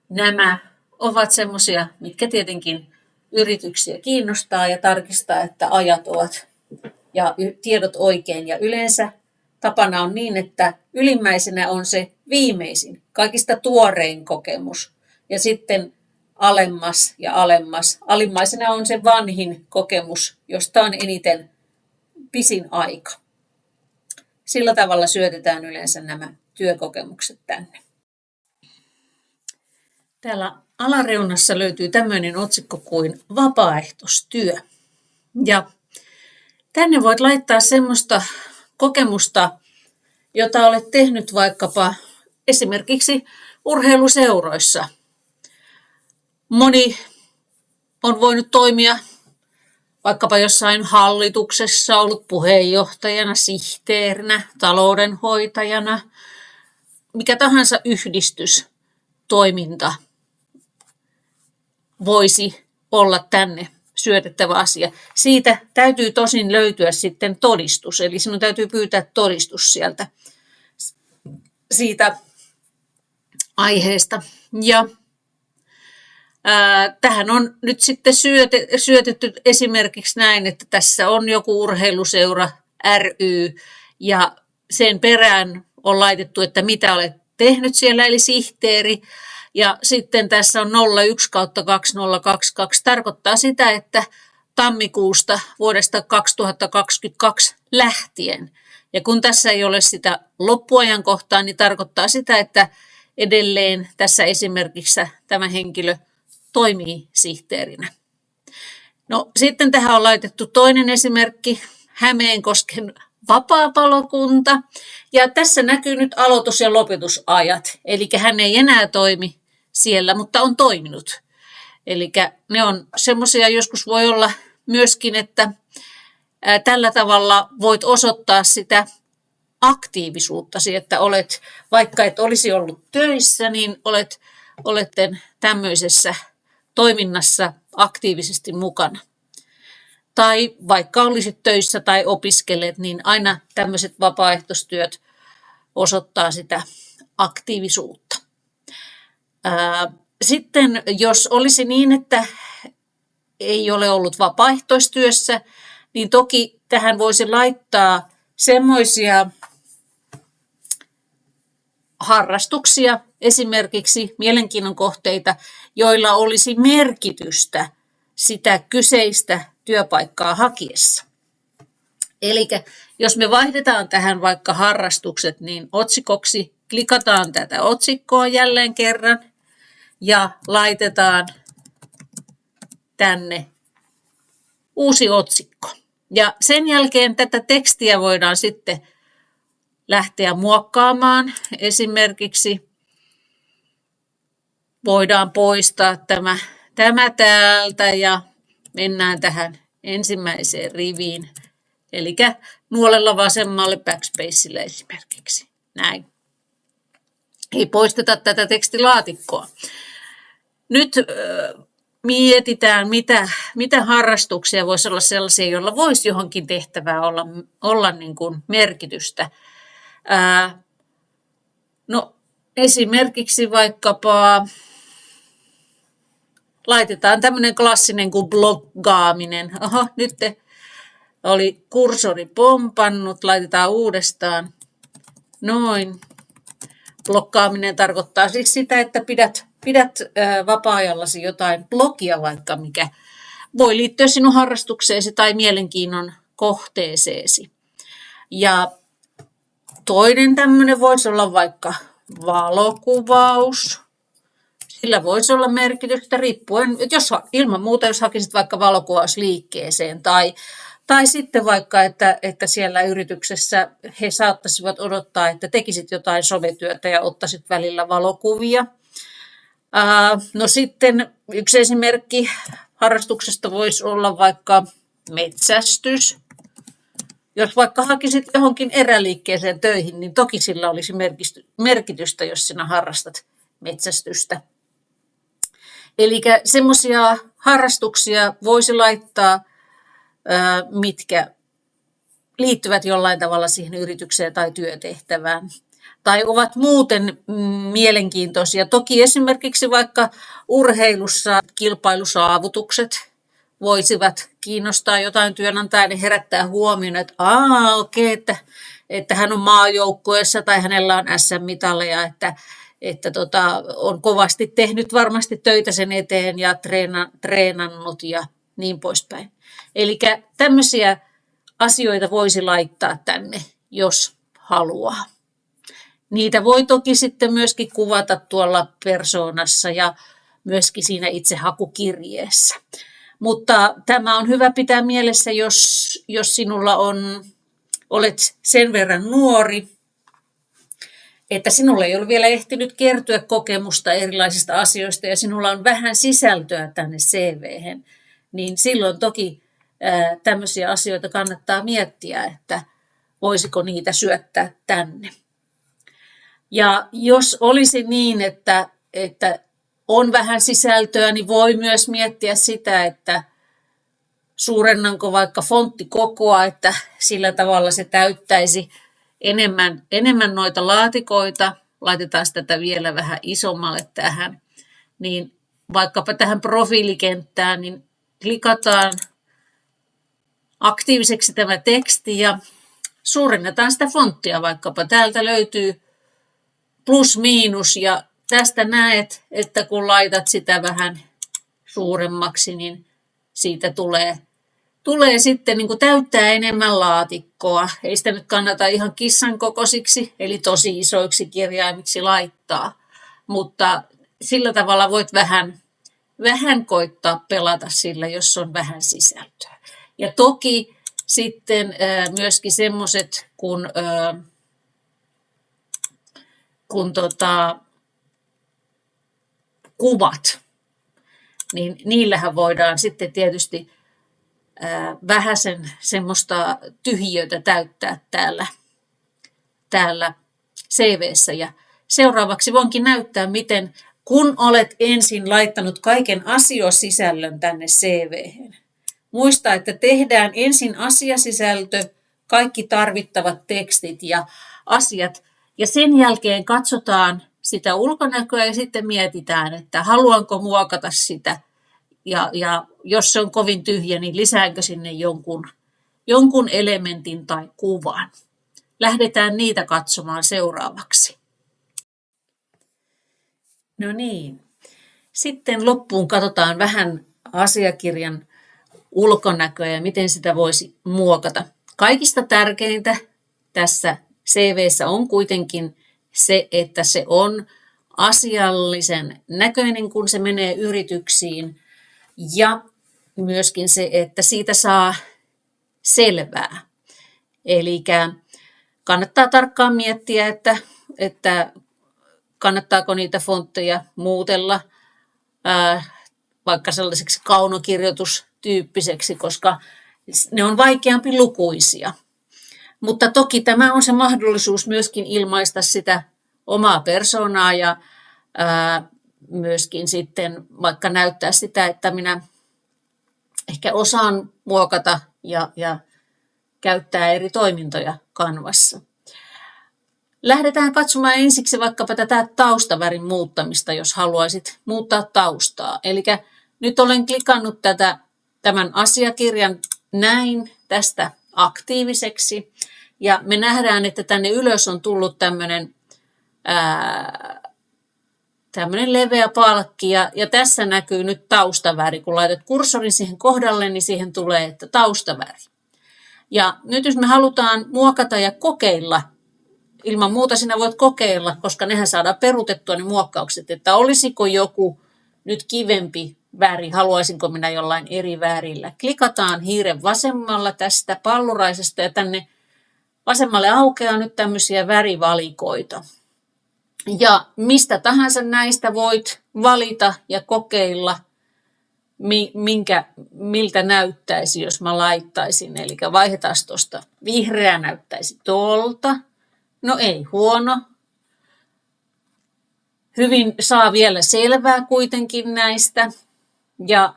nämä ovat semmoisia, mitkä tietenkin yrityksiä kiinnostaa ja tarkistaa, että ajat ovat ja tiedot oikein. Ja yleensä tapana on niin, että ylimmäisenä on se viimeisin, kaikista tuorein kokemus. Ja sitten alemmas ja alemmas. Alimmaisena on se vanhin kokemus, josta on eniten pisin aika. Sillä tavalla syötetään yleensä nämä työkokemukset tänne. Täällä alareunassa löytyy tämmöinen otsikko kuin vapaaehtoistyö. Ja tänne voit laittaa semmoista kokemusta, jota olet tehnyt vaikkapa esimerkiksi urheiluseuroissa. Moni on voinut toimia vaikkapa jossain hallituksessa, ollut puheenjohtajana, sihteerinä, taloudenhoitajana, mikä tahansa yhdistystoiminta voisi olla tänne syötettävä asia. Siitä täytyy tosin löytyä sitten todistus, eli sinun täytyy pyytää todistus sieltä siitä aiheesta. Ja tähän on nyt sitten syötetty esimerkiksi näin, että tässä on joku urheiluseura ry ja sen perään on laitettu, että mitä olet tehnyt siellä, eli sihteeri. Ja sitten tässä on 01/2022, tarkoittaa sitä, että tammikuusta vuodesta 2022 lähtien. Ja kun tässä ei ole sitä loppuajankohtaa, niin tarkoittaa sitä, että edelleen tässä esimerkissä tämä henkilö toimii sihteerinä. No sitten tähän on laitettu toinen esimerkki, Hämeenkosken vapaapalokunta. Ja tässä näkyy nyt aloitus- ja lopetusajat. Eli hän ei enää toimi siellä, mutta on toiminut. Eli ne on semmoisia, joskus voi olla myöskin, että tällä tavalla voit osoittaa sitä aktiivisuuttasi, että olet, vaikka et olisi ollut töissä, niin olette tämmöisessä toiminnassa aktiivisesti mukana. Tai vaikka olisit töissä tai opiskelet, niin aina tämmöiset vapaaehtoistyöt osoittaa sitä aktiivisuutta. Sitten jos olisi niin, että ei ole ollut vapaaehtoistyössä, niin toki tähän voisi laittaa semmoisia harrastuksia, esimerkiksi mielenkiinnon kohteita, joilla olisi merkitystä sitä kyseistä työpaikkaa hakiessa. Eli jos me vaihdetaan tähän vaikka harrastukset, niin otsikoksi klikataan tätä otsikkoa jälleen kerran ja laitetaan tänne uusi otsikko. Ja sen jälkeen tätä tekstiä voidaan sitten lähteä muokkaamaan. Esimerkiksi voidaan poistaa tämä täältä ja mennään tähän ensimmäiseen riviin. Eli nuolella vasemmalle backspacelle esimerkiksi. Näin. Ei poisteta tätä tekstilaatikkoa. Nyt mietitään, mitä harrastuksia voisi olla sellaisia, joilla voisi johonkin tehtävään olla niin kuin merkitystä. No esimerkiksi vaikkapa laitetaan tämmöinen klassinen kuin bloggaaminen. Aha, nyt oli kursori pompannut, laitetaan uudestaan. Noin. Bloggaaminen tarkoittaa siis sitä, että pidät vapaa-ajallasi jotain blogia vaikka, mikä voi liittyä sinun harrastukseesi tai mielenkiinnon kohteeseesi. Ja toinen tämmöinen voisi olla vaikka valokuvaus. Sillä voisi olla merkitystä riippuen, jos ilman muuta, jos hakisit vaikka valokuvausliikkeeseen tai sitten vaikka, että siellä yrityksessä he saattaisivat odottaa, että tekisit jotain sometyötä ja ottaisit välillä valokuvia. No sitten yksi esimerkki harrastuksesta voisi olla vaikka metsästys. Jos vaikka hakisit johonkin eräliikkeeseen töihin, niin toki sillä olisi merkitystä, jos sinä harrastat metsästystä. Eli semmoisia harrastuksia voisi laittaa, mitkä liittyvät jollain tavalla siihen yritykseen tai työtehtävään. Tai ovat muuten mielenkiintoisia. Toki esimerkiksi vaikka urheilussa kilpailusaavutukset voisivat kiinnostaa jotain työnantajaa, niin herättää huomioon, että okei, että hän on maajoukkueessa tai hänellä on SM-mitaleja, että on kovasti tehnyt varmasti töitä sen eteen ja treenannut ja niin poispäin. Eli tämmöisiä asioita voisi laittaa tänne, jos haluaa. Niitä voi toki sitten myöskin kuvata tuolla persoonassa ja myöskin siinä itse hakukirjeessä. Mutta tämä on hyvä pitää mielessä, jos sinulla olet sen verran nuori, että sinulla ei ole vielä ehtinyt kertyä kokemusta erilaisista asioista ja sinulla on vähän sisältöä tänne CV:hen, niin silloin toki tämmöisiä asioita kannattaa miettiä, että voisiko niitä syöttää tänne. Ja jos olisi niin, että on vähän sisältöä, niin voi myös miettiä sitä, että suurennanko vaikka fonttikokoa, että sillä tavalla se täyttäisi enemmän noita laatikoita. Laitetaan tätä vielä vähän isommalle tähän. Niin vaikkapa tähän profiilikenttään, niin klikataan aktiiviseksi tämä teksti ja suurennetaan sitä fonttia vaikkapa. Täältä löytyy plus miinus ja tästä näet, että kun laitat sitä vähän suuremmaksi, niin siitä tulee sitten niin kuin täyttää enemmän laatikkoa. Ei sitä nyt kannata ihan kissan kokoisiksi, eli tosi isoiksi kirjaimiksi laittaa, mutta sillä tavalla voit vähän koittaa pelata sillä, jos on vähän sisältöä. Ja toki sitten myöskin semmoiset, kun kuvat, niin niillähän voidaan sitten tietysti vähäsen semmoista tyhjiötä täyttää täällä CV:ssä. Ja seuraavaksi voinkin näyttää, miten kun olet ensin laittanut kaiken asiosisällön tänne CV:hen. Muista, että tehdään ensin asiasisältö, kaikki tarvittavat tekstit ja asiat, ja sen jälkeen katsotaan sitä ulkonäköä ja sitten mietitään, että haluanko muokata sitä. Ja jos se on kovin tyhjä, niin lisäänkö sinne jonkun elementin tai kuvan. Lähdetään niitä katsomaan seuraavaksi. No niin. Sitten loppuun katsotaan vähän asiakirjan ulkonäköä ja miten sitä voisi muokata. Kaikista tärkeintä tässä CV:ssä on kuitenkin se, että se on asiallisen näköinen, kun se menee yrityksiin. Ja myöskin se, että siitä saa selvää. Eli kannattaa tarkkaan miettiä, että kannattaako niitä fontteja muutella vaikka sellaiseksi kaunokirjoitustyyppiseksi, koska ne on vaikeampi lukuisia. Mutta toki tämä on se mahdollisuus myöskin ilmaista sitä omaa persoonaa ja myöskin sitten vaikka näyttää sitä, että minä ehkä osaan muokata ja käyttää eri toimintoja Canvassa. Lähdetään katsomaan ensiksi vaikkapa tätä taustavärin muuttamista, jos haluaisit muuttaa taustaa. Eli nyt olen klikannut tämän asiakirjan näin tästä aktiiviseksi. Ja me nähdään, että tänne ylös on tullut tämmöinen leveä palkki ja tässä näkyy nyt taustaväri. Kun laitat kursorin siihen kohdalle, niin siihen tulee, että taustaväri. Ja nyt jos me halutaan muokata ja kokeilla, ilman muuta sinä voit kokeilla, koska nehän saadaan peruutettua ne muokkaukset, että olisiko joku nyt kivempi väri, haluaisinko minä jollain eri värillä. Klikataan hiiren vasemmalla tästä palluraisesta ja tänne vasemmalle aukeaa nyt tämmöisiä värivalikoita. Ja mistä tahansa näistä voit valita ja kokeilla, miltä näyttäisi, jos mä laittaisin. Eli vaihdetaan tuosta vihreä näyttäisi tuolta. No ei huono. Hyvin saa vielä selvää kuitenkin näistä. Ja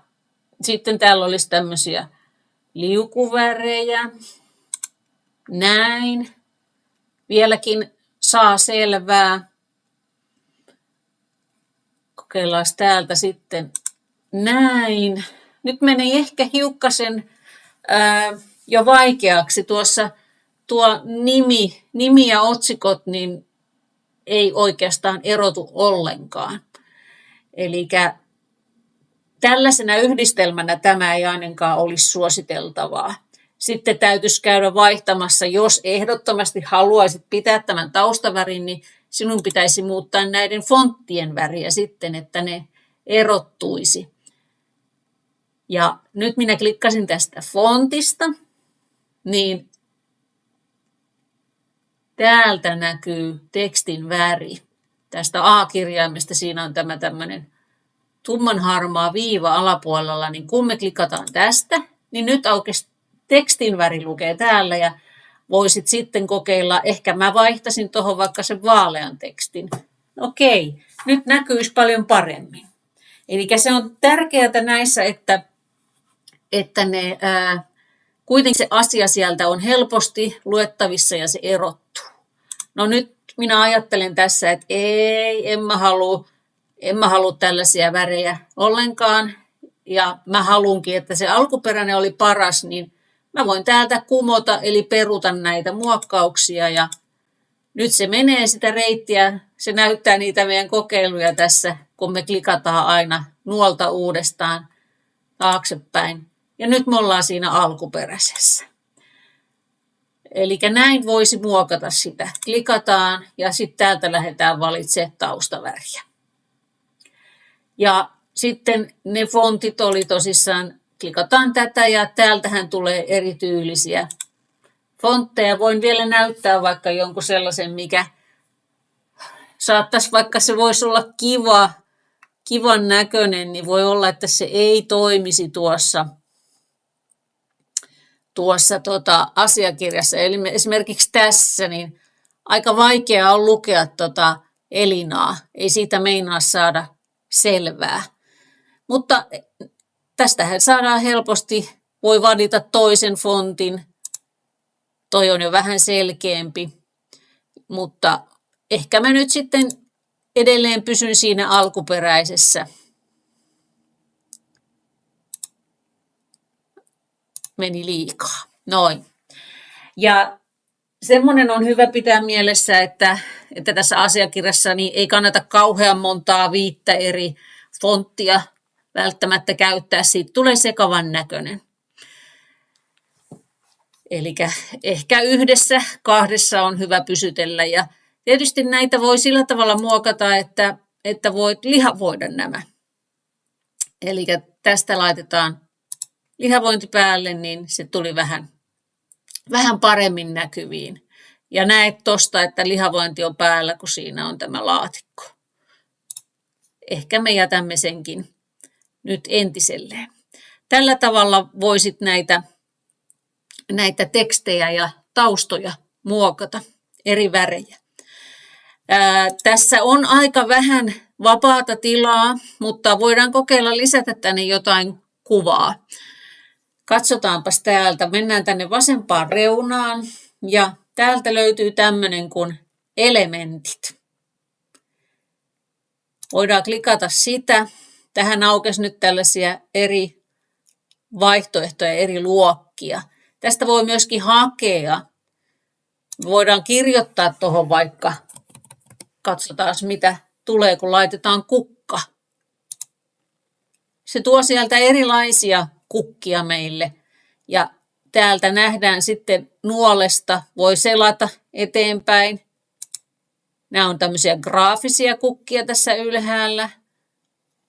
sitten täällä olisi tämmöisiä liukuvärejä. Näin. Vieläkin saa selvää. Kokeillaan täältä sitten näin. Nyt meni ehkä hiukkasen jo vaikeaksi tuo nimi ja otsikot, niin ei oikeastaan erotu ollenkaan. Eli tällaisena yhdistelmänä tämä ei ainakaan olisi suositeltavaa. Sitten täytyisi käydä vaihtamassa, jos ehdottomasti haluaisit pitää tämän taustavärin, niin sinun pitäisi muuttaa näiden fonttien väriä sitten, että ne erottuisi. Ja nyt minä klikkasin tästä fontista, niin täältä näkyy tekstin väri. Tästä A-kirjaimesta siinä on tämä tämmöinen tummanharmaa viiva alapuolella, niin kun me klikataan tästä, niin nyt aukesi tekstin väri lukee täällä ja voisit sitten kokeilla, ehkä mä vaihtasin tuohon vaikka sen vaalean tekstin. Okei, nyt näkyisi paljon paremmin. Eli se on tärkeää näissä, että ne, kuitenkin se asia sieltä on helposti luettavissa ja se erottuu. No nyt minä ajattelen tässä, että en mä halua tällaisia värejä ollenkaan. Ja mä haluankin, että se alkuperäinen oli paras, niin mä voin täältä kumota, eli peruta näitä muokkauksia. Ja nyt se menee sitä reittiä, se näyttää niitä meidän kokeiluja tässä, kun me klikataan aina nuolta uudestaan taaksepäin. Ja nyt me ollaan siinä alkuperäisessä. Eli näin voisi muokata sitä. Klikataan ja sitten täältä lähdetään valitsemaan taustaväriä. Ja sitten ne fontit oli tosissaan, klikataan tätä ja täältähän tulee erityylisiä fontteja. Voin vielä näyttää vaikka jonkun sellaisen, mikä saattaisi, vaikka se voisi olla kivan näköinen, niin voi olla, että se ei toimisi tuossa asiakirjassa. Eli esimerkiksi tässä niin aika vaikea on lukea Elinaa. Ei siitä meinaa saada selvää. Mutta tästähän saadaan helposti, voi valita toisen fontin. Toi on jo vähän selkeämpi, mutta ehkä mä nyt sitten edelleen pysyn siinä alkuperäisessä. Meni liikaa. Noin. Ja semmoinen on hyvä pitää mielessä, että tässä asiakirjassa niin ei kannata kauhean montaa 5 eri fonttia välttämättä käyttää. Siitä tulee sekavan näköinen. Eli ehkä 1, 2 on hyvä pysytellä. Ja tietysti näitä voi sillä tavalla muokata, että voit lihavoida nämä. Eli tästä laitetaan lihavointi päälle, niin se tuli vähän paremmin näkyviin. Ja näet tuosta, että lihavointi on päällä, kun siinä on tämä laatikko. Ehkä me jätämme senkin nyt entiselleen. Tällä tavalla voisit näitä tekstejä ja taustoja muokata, eri värejä. Tässä on aika vähän vapaata tilaa, mutta voidaan kokeilla lisätä tänne jotain kuvaa. Katsotaanpas täältä, mennään tänne vasempaan reunaan ja täältä löytyy tämmöinen kuin elementit. Voidaan klikata sitä. Tähän aukesi nyt tällaisia eri vaihtoehtoja, eri luokkia. Tästä voi myöskin hakea. Voidaan kirjoittaa tuohon vaikka, katsotaan mitä tulee, kun laitetaan kukka. Se tuo sieltä erilaisia kukkia meille. Ja täältä nähdään sitten nuolesta, voi selata eteenpäin. Nämä on tämmöisiä graafisia kukkia tässä ylhäällä.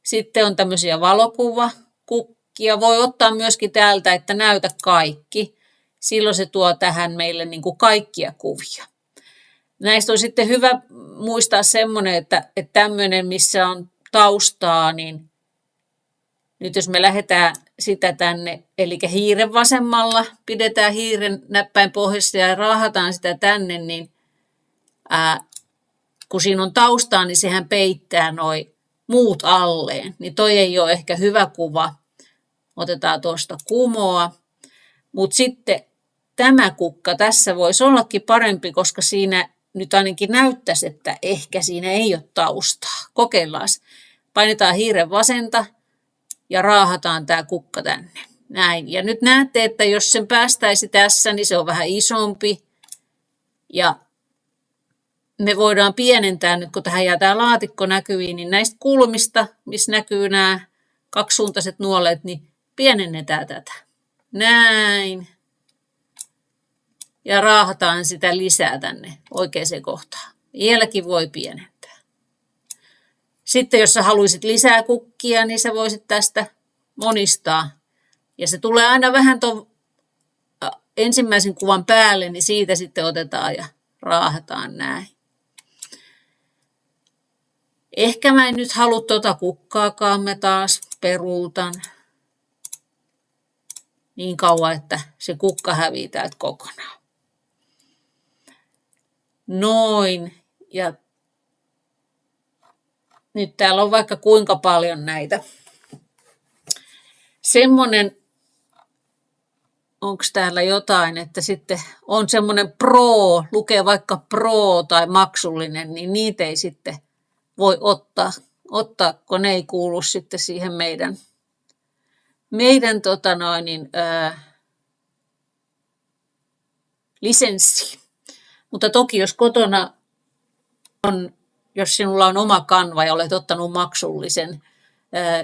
Sitten on tämmöisiä valokuvakukkia. Voi ottaa myöskin täältä, että näytä kaikki. Silloin se tuo tähän meille niin kuin kaikkia kuvia. Näistä on sitten hyvä muistaa semmoinen, että tämmöinen, missä on taustaa, niin nyt jos me lähdetään sitä tänne, eli hiiren vasemmalla, pidetään hiiren näppäin pohjassa ja raahataan sitä tänne, niin kun siinä on taustaa, niin sehän peittää noi muut alleen. Niin toi ei ole ehkä hyvä kuva. Otetaan tuosta kumoa. Mutta sitten tämä kukka tässä voisi ollakin parempi, koska siinä nyt ainakin näyttäisi, että ehkä siinä ei ole taustaa. Kokeillaan. Painetaan hiiren vasenta ja raahataan tämä kukka tänne. Näin. Ja nyt näette, että jos sen päästäisi tässä, niin se on vähän isompi. Ja me voidaan pienentää nyt, kun tähän jää tämä laatikko näkyviin, niin näistä kulmista, missä näkyy nämä kaksisuuntaiset nuolet, niin pienennetään tätä. Näin. Ja raahataan sitä lisää tänne oikeaan kohtaan. Vieläkin voi pienentää. Sitten jos sä haluaisit lisää kukkia, niin sä voisit tästä monistaa. Ja se tulee aina vähän tuon ensimmäisen kuvan päälle, niin siitä sitten otetaan ja raahataan näin. Ehkä mä en nyt halua tuota kukkaakaan, mä taas peruutan niin kauan, että se kukka hävii täältä kokonaan. Noin. Ja nyt täällä on vaikka kuinka paljon näitä. Semmonen, onko täällä jotain, että sitten on semmoinen pro, lukee vaikka pro tai maksullinen, niin niitä ei sitten voi ottaa, kun ne ei kuulu sitten siihen meidän lisenssiin. Mutta toki jos kotona on, jos sinulla on oma kanva ja olet ottanut maksullisen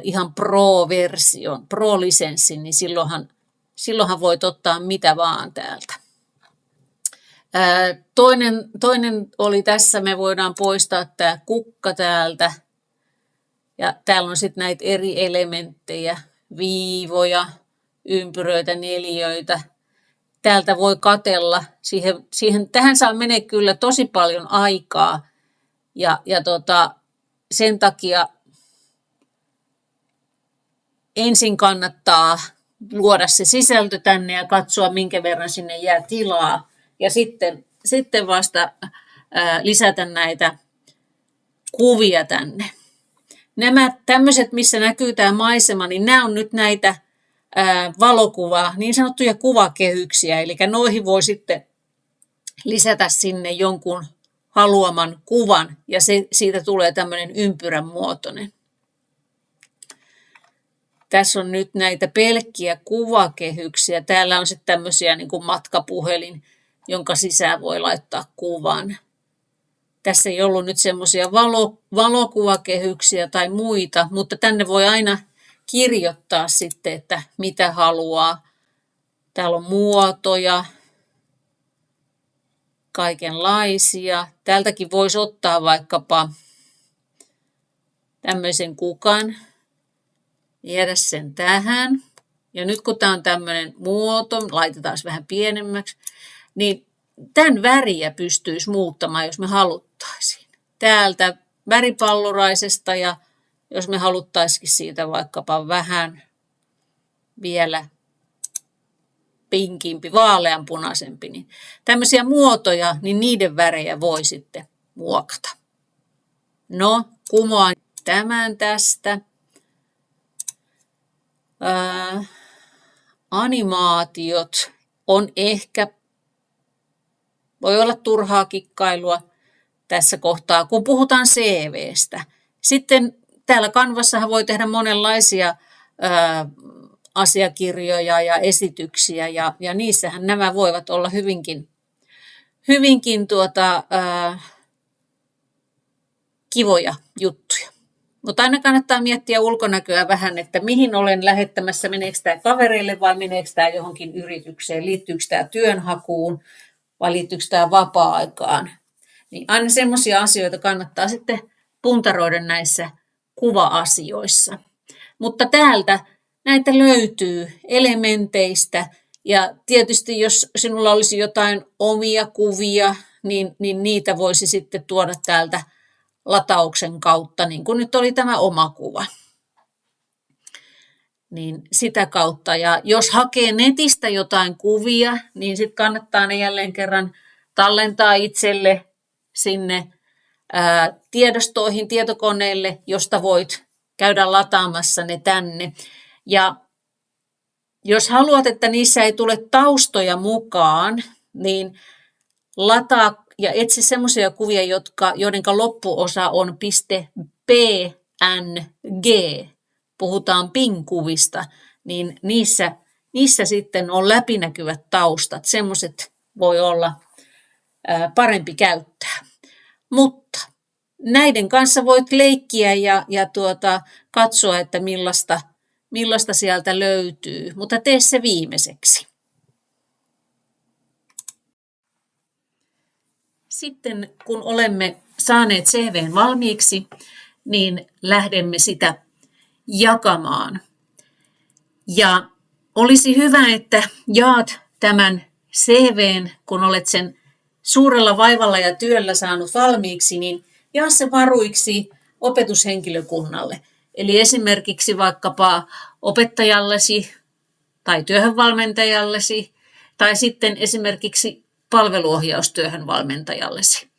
ihan pro-version, pro-lisenssin, niin silloinhan voit ottaa mitä vaan täältä. Toinen oli tässä, me voidaan poistaa tämä kukka täältä. Ja täällä on sitten näitä eri elementtejä, viivoja, ympyröitä, neliöitä. Täältä voi katsella. Tähän saa menee kyllä tosi paljon aikaa. Ja sen takia ensin kannattaa luoda se sisältö tänne ja katsoa, minkä verran sinne jää tilaa. Ja sitten vasta lisätä näitä kuvia tänne. Nämä tämmöiset, missä näkyy tämä maisema, niin nämä on nyt näitä valokuvaa, niin sanottuja kuvakehyksiä. Eli noihin voi sitten lisätä sinne jonkun haluaman kuvan ja siitä tulee tämmöinen ympyrän muotoinen. Tässä on nyt näitä pelkkiä kuvakehyksiä. Täällä on sitten tämmöisiä niin kuin matkapuhelin, jonka sisään voi laittaa kuvan. Tässä ei ollut nyt semmoisia valokuvakehyksiä tai muita, mutta tänne voi aina kirjoittaa sitten, että mitä haluaa. Täällä on muotoja, kaikenlaisia. Täältäkin voisi ottaa vaikkapa tämmöisen kukan, viedä sen tähän. Ja nyt kun tämä on tämmöinen muoto, laitetaan vähän pienemmäksi, niin tämän väriä pystyisi muuttamaan, jos me haluttaisiin. Täältä väripalluraisesta ja jos me haluttaisikin siitä vaikkapa vähän vielä pinkimpi, vaaleanpunaisempi, niin tämmöisiä muotoja, niin niiden värejä voi sitten muokata. No, kumoan tämän tästä. Animaatiot on ehkä, voi olla turhaa kikkailua tässä kohtaa, kun puhutaan CVstä. Sitten täällä Canvassahan voi tehdä monenlaisia asiakirjoja ja esityksiä, ja niissähän nämä voivat olla hyvinkin kivoja juttuja. Mutta aina kannattaa miettiä ulkonäköä vähän, että mihin olen lähettämässä, meneekö tämä kavereille vai meneekö tämä johonkin yritykseen, liittyykö tämä työnhakuun vai liittyykö tämä vapaa-aikaan. Niin aina semmoisia asioita kannattaa sitten puntaroida näissä kuva-asioissa. Mutta täältä näitä löytyy elementeistä ja tietysti jos sinulla olisi jotain omia kuvia, niin niitä voisi sitten tuoda täältä latauksen kautta, niin kuin nyt oli tämä oma kuva. Niin sitä kautta. Ja jos hakee netistä jotain kuvia, niin sitten kannattaa ne jälleen kerran tallentaa itselle sinne tiedostoihin, tietokoneelle, josta voit käydä lataamassa ne tänne. Ja jos haluat, että niissä ei tule taustoja mukaan, niin lataa ja etsi semmoisia kuvia, joiden loppuosa on .png, puhutaan PNG-kuvista, niin niissä sitten on läpinäkyvät taustat. Semmoiset voi olla parempi käyttää. Mutta näiden kanssa voit leikkiä ja katsoa, että millaista sieltä löytyy, mutta tee se viimeiseksi. Sitten kun olemme saaneet CV:n valmiiksi, niin lähdemme sitä jakamaan. Ja olisi hyvä, että jaat tämän CV:n, kun olet sen suurella vaivalla ja työllä saanut valmiiksi, niin jaa se varuiksi opetushenkilökunnalle. Eli esimerkiksi vaikkapa opettajallesi tai työhönvalmentajallesi tai sitten esimerkiksi palveluohjaustyöhön valmentajallesi.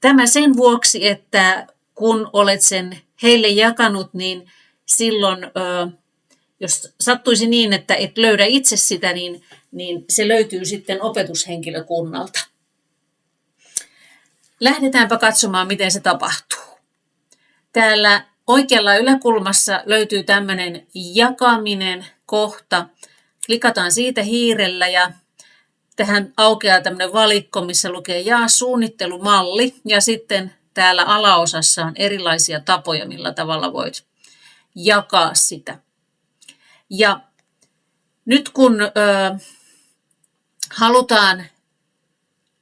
Tämä sen vuoksi, että kun olet sen heille jakanut, niin silloin, jos sattuisi niin, että et löydä itse sitä, niin se löytyy sitten opetushenkilökunnalta. Lähdetäänpä katsomaan, miten se tapahtuu. Täällä oikealla yläkulmassa löytyy tämmöinen jakaminen kohta. Klikataan siitä hiirellä ja tähän aukeaa tämmöinen valikko, missä lukee jaa suunnittelumalli ja sitten täällä alaosassa on erilaisia tapoja, millä tavalla voit jakaa sitä. Ja nyt kun halutaan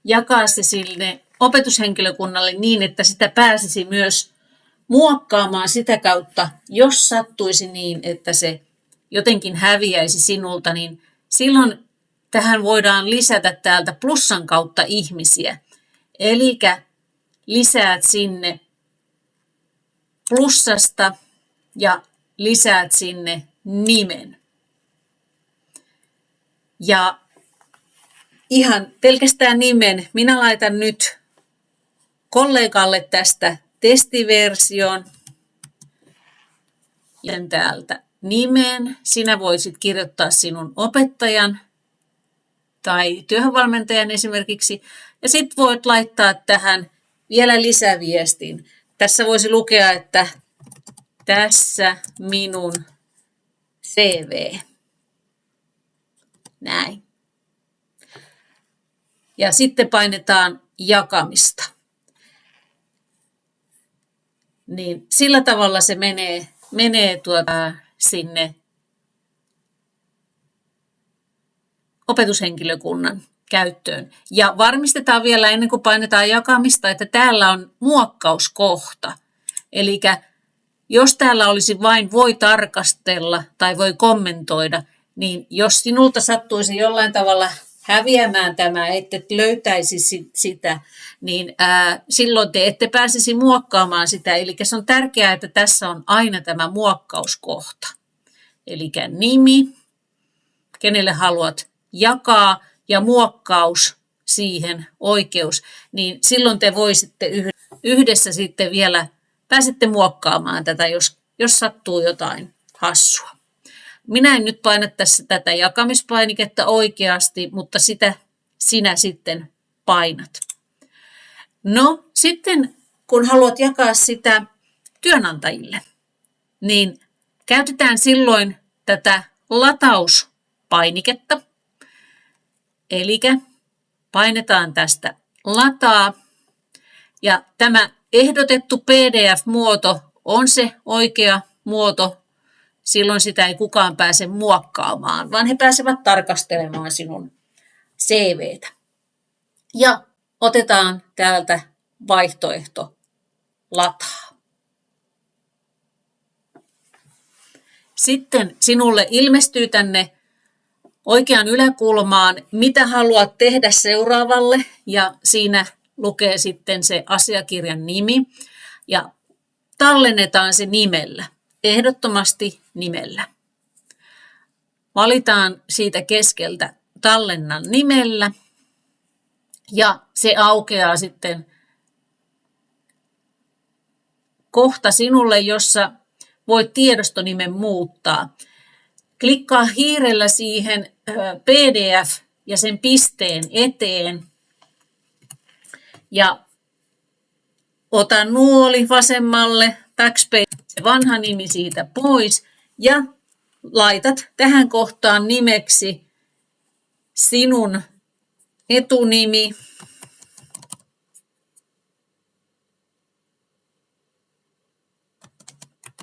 jakaa se sille opetushenkilökunnalle niin, että sitä pääsisi myös muokkaamaan sitä kautta, jos sattuisi niin, että se jotenkin häviäisi sinulta, niin silloin tähän voidaan lisätä täältä plussan kautta ihmisiä. Eli lisäät sinne plussasta ja lisäät sinne nimen. Ja ihan pelkästään nimen. Minä laitan nyt kollegalle tästä testiversion. Ja täältä nimen. Sinä voisit kirjoittaa sinun opettajan tai työhönvalmentajan esimerkiksi. Ja sitten voit laittaa tähän vielä lisäviestin. Tässä voisi lukea, että tässä minun CV. Näin. Ja sitten painetaan jakamista. Niin sillä tavalla se menee sinne opetushenkilökunnan käyttöön. Ja varmistetaan vielä ennen kuin painetaan jakamista, että täällä on muokkauskohta. Eli jos täällä olisi vain voi tarkastella tai voi kommentoida, niin jos sinulta sattuisi jollain tavalla häviämään tämä, ette löytäisi sitä, niin silloin te ette pääsisi muokkaamaan sitä. Eli se on tärkeää, että tässä on aina tämä muokkauskohta. Eli nimi, kenelle haluat jakaa ja muokkaus siihen oikeus, niin silloin te voisitte yhdessä sitten vielä pääsette muokkaamaan tätä, jos sattuu jotain hassua. Minä en nyt paina tässä tätä jakamispainiketta oikeasti, mutta sitä sinä sitten painat. No sitten kun haluat jakaa sitä työnantajille, niin käytetään silloin tätä latauspainiketta. Eli painetaan tästä lataa ja tämä ehdotettu PDF-muoto on se oikea muoto. Silloin sitä ei kukaan pääse muokkaamaan, vaan he pääsevät tarkastelemaan sinun CVtä. Ja otetaan täältä vaihtoehto lataa. Sitten sinulle ilmestyy tänne oikean yläkulmaan, mitä haluat tehdä seuraavalle, ja siinä lukee sitten se asiakirjan nimi, ja tallennetaan se nimellä, ehdottomasti nimellä. Valitaan siitä keskeltä tallennan nimellä, ja se aukeaa sitten kohta sinulle, jossa voit tiedostonimen muuttaa. Klikkaa hiirellä siihen PDF ja sen pisteen eteen ja ota nuoli vasemmalle, backspace, se vanha nimi siitä pois ja laitat tähän kohtaan nimeksi sinun etunimi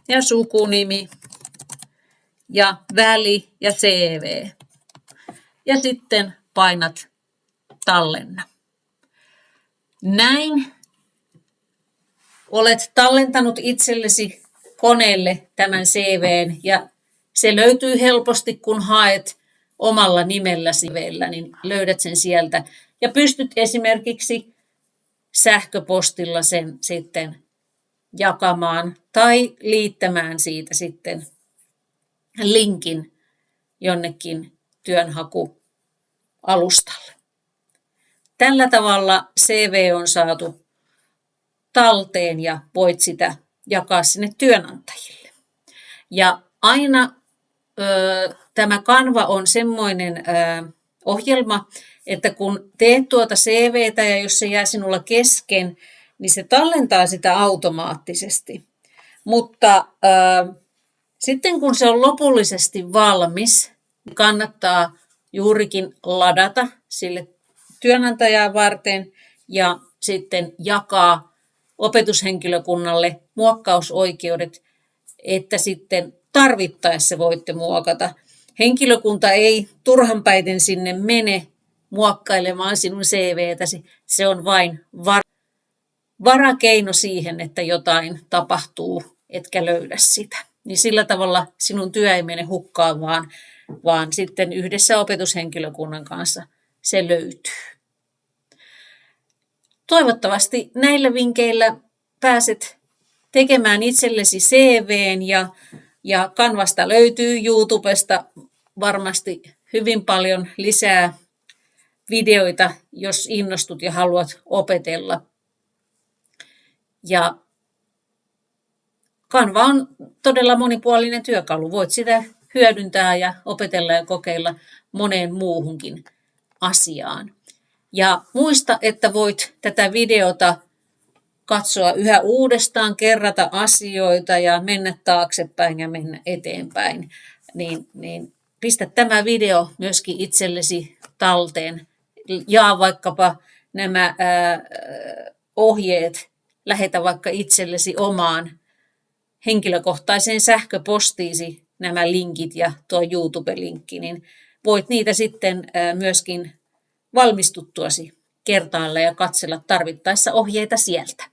ja sukunimi ja väli ja CV. Ja sitten painat tallenna. Näin olet tallentanut itsellesi koneelle tämän CVn ja se löytyy helposti, kun haet omalla nimelläsi, niin löydät sen sieltä. Ja pystyt esimerkiksi sähköpostilla sen sitten jakamaan tai liittämään siitä sitten linkin jonnekin työnhakualustalle. Tällä tavalla CV on saatu talteen ja voit sitä jakaa sinne työnantajille. Ja aina tämä Canva on semmoinen ohjelma, että kun teet tuota CVtä ja jos se jää sinulla kesken, niin se tallentaa sitä automaattisesti. Mutta sitten kun se on lopullisesti valmis, niin kannattaa juurikin ladata sille työnantajaa varten ja sitten jakaa opetushenkilökunnalle muokkausoikeudet, että sitten tarvittaessa voitte muokata. Henkilökunta ei turhanpäiten sinne mene muokkailemaan sinun CVtäsi. Se on vain varakeino siihen, että jotain tapahtuu, etkä löydä sitä. Niin sillä tavalla sinun työ ei mene hukkaan, vaan sitten yhdessä opetushenkilökunnan kanssa se löytyy. Toivottavasti näillä vinkkeillä pääset tekemään itsellesi CV:n ja Canvasta löytyy YouTubesta varmasti hyvin paljon lisää videoita, jos innostut ja haluat opetella. Ja Canva on todella monipuolinen työkalu. Voit sitä hyödyntää ja opetella ja kokeilla moneen muuhunkin asiaan. Ja muista, että voit tätä videota katsoa yhä uudestaan, kerrata asioita ja mennä taaksepäin ja mennä eteenpäin. Niin pistä tämä video myöskin itsellesi talteen. Jaa vaikkapa nämä ohjeet, lähetä vaikka itsellesi omaan henkilökohtaiseen sähköpostiisi nämä linkit ja tuo YouTube-linkki, niin voit niitä sitten myöskin valmistuttuasi kertailla ja katsella tarvittaessa ohjeita sieltä.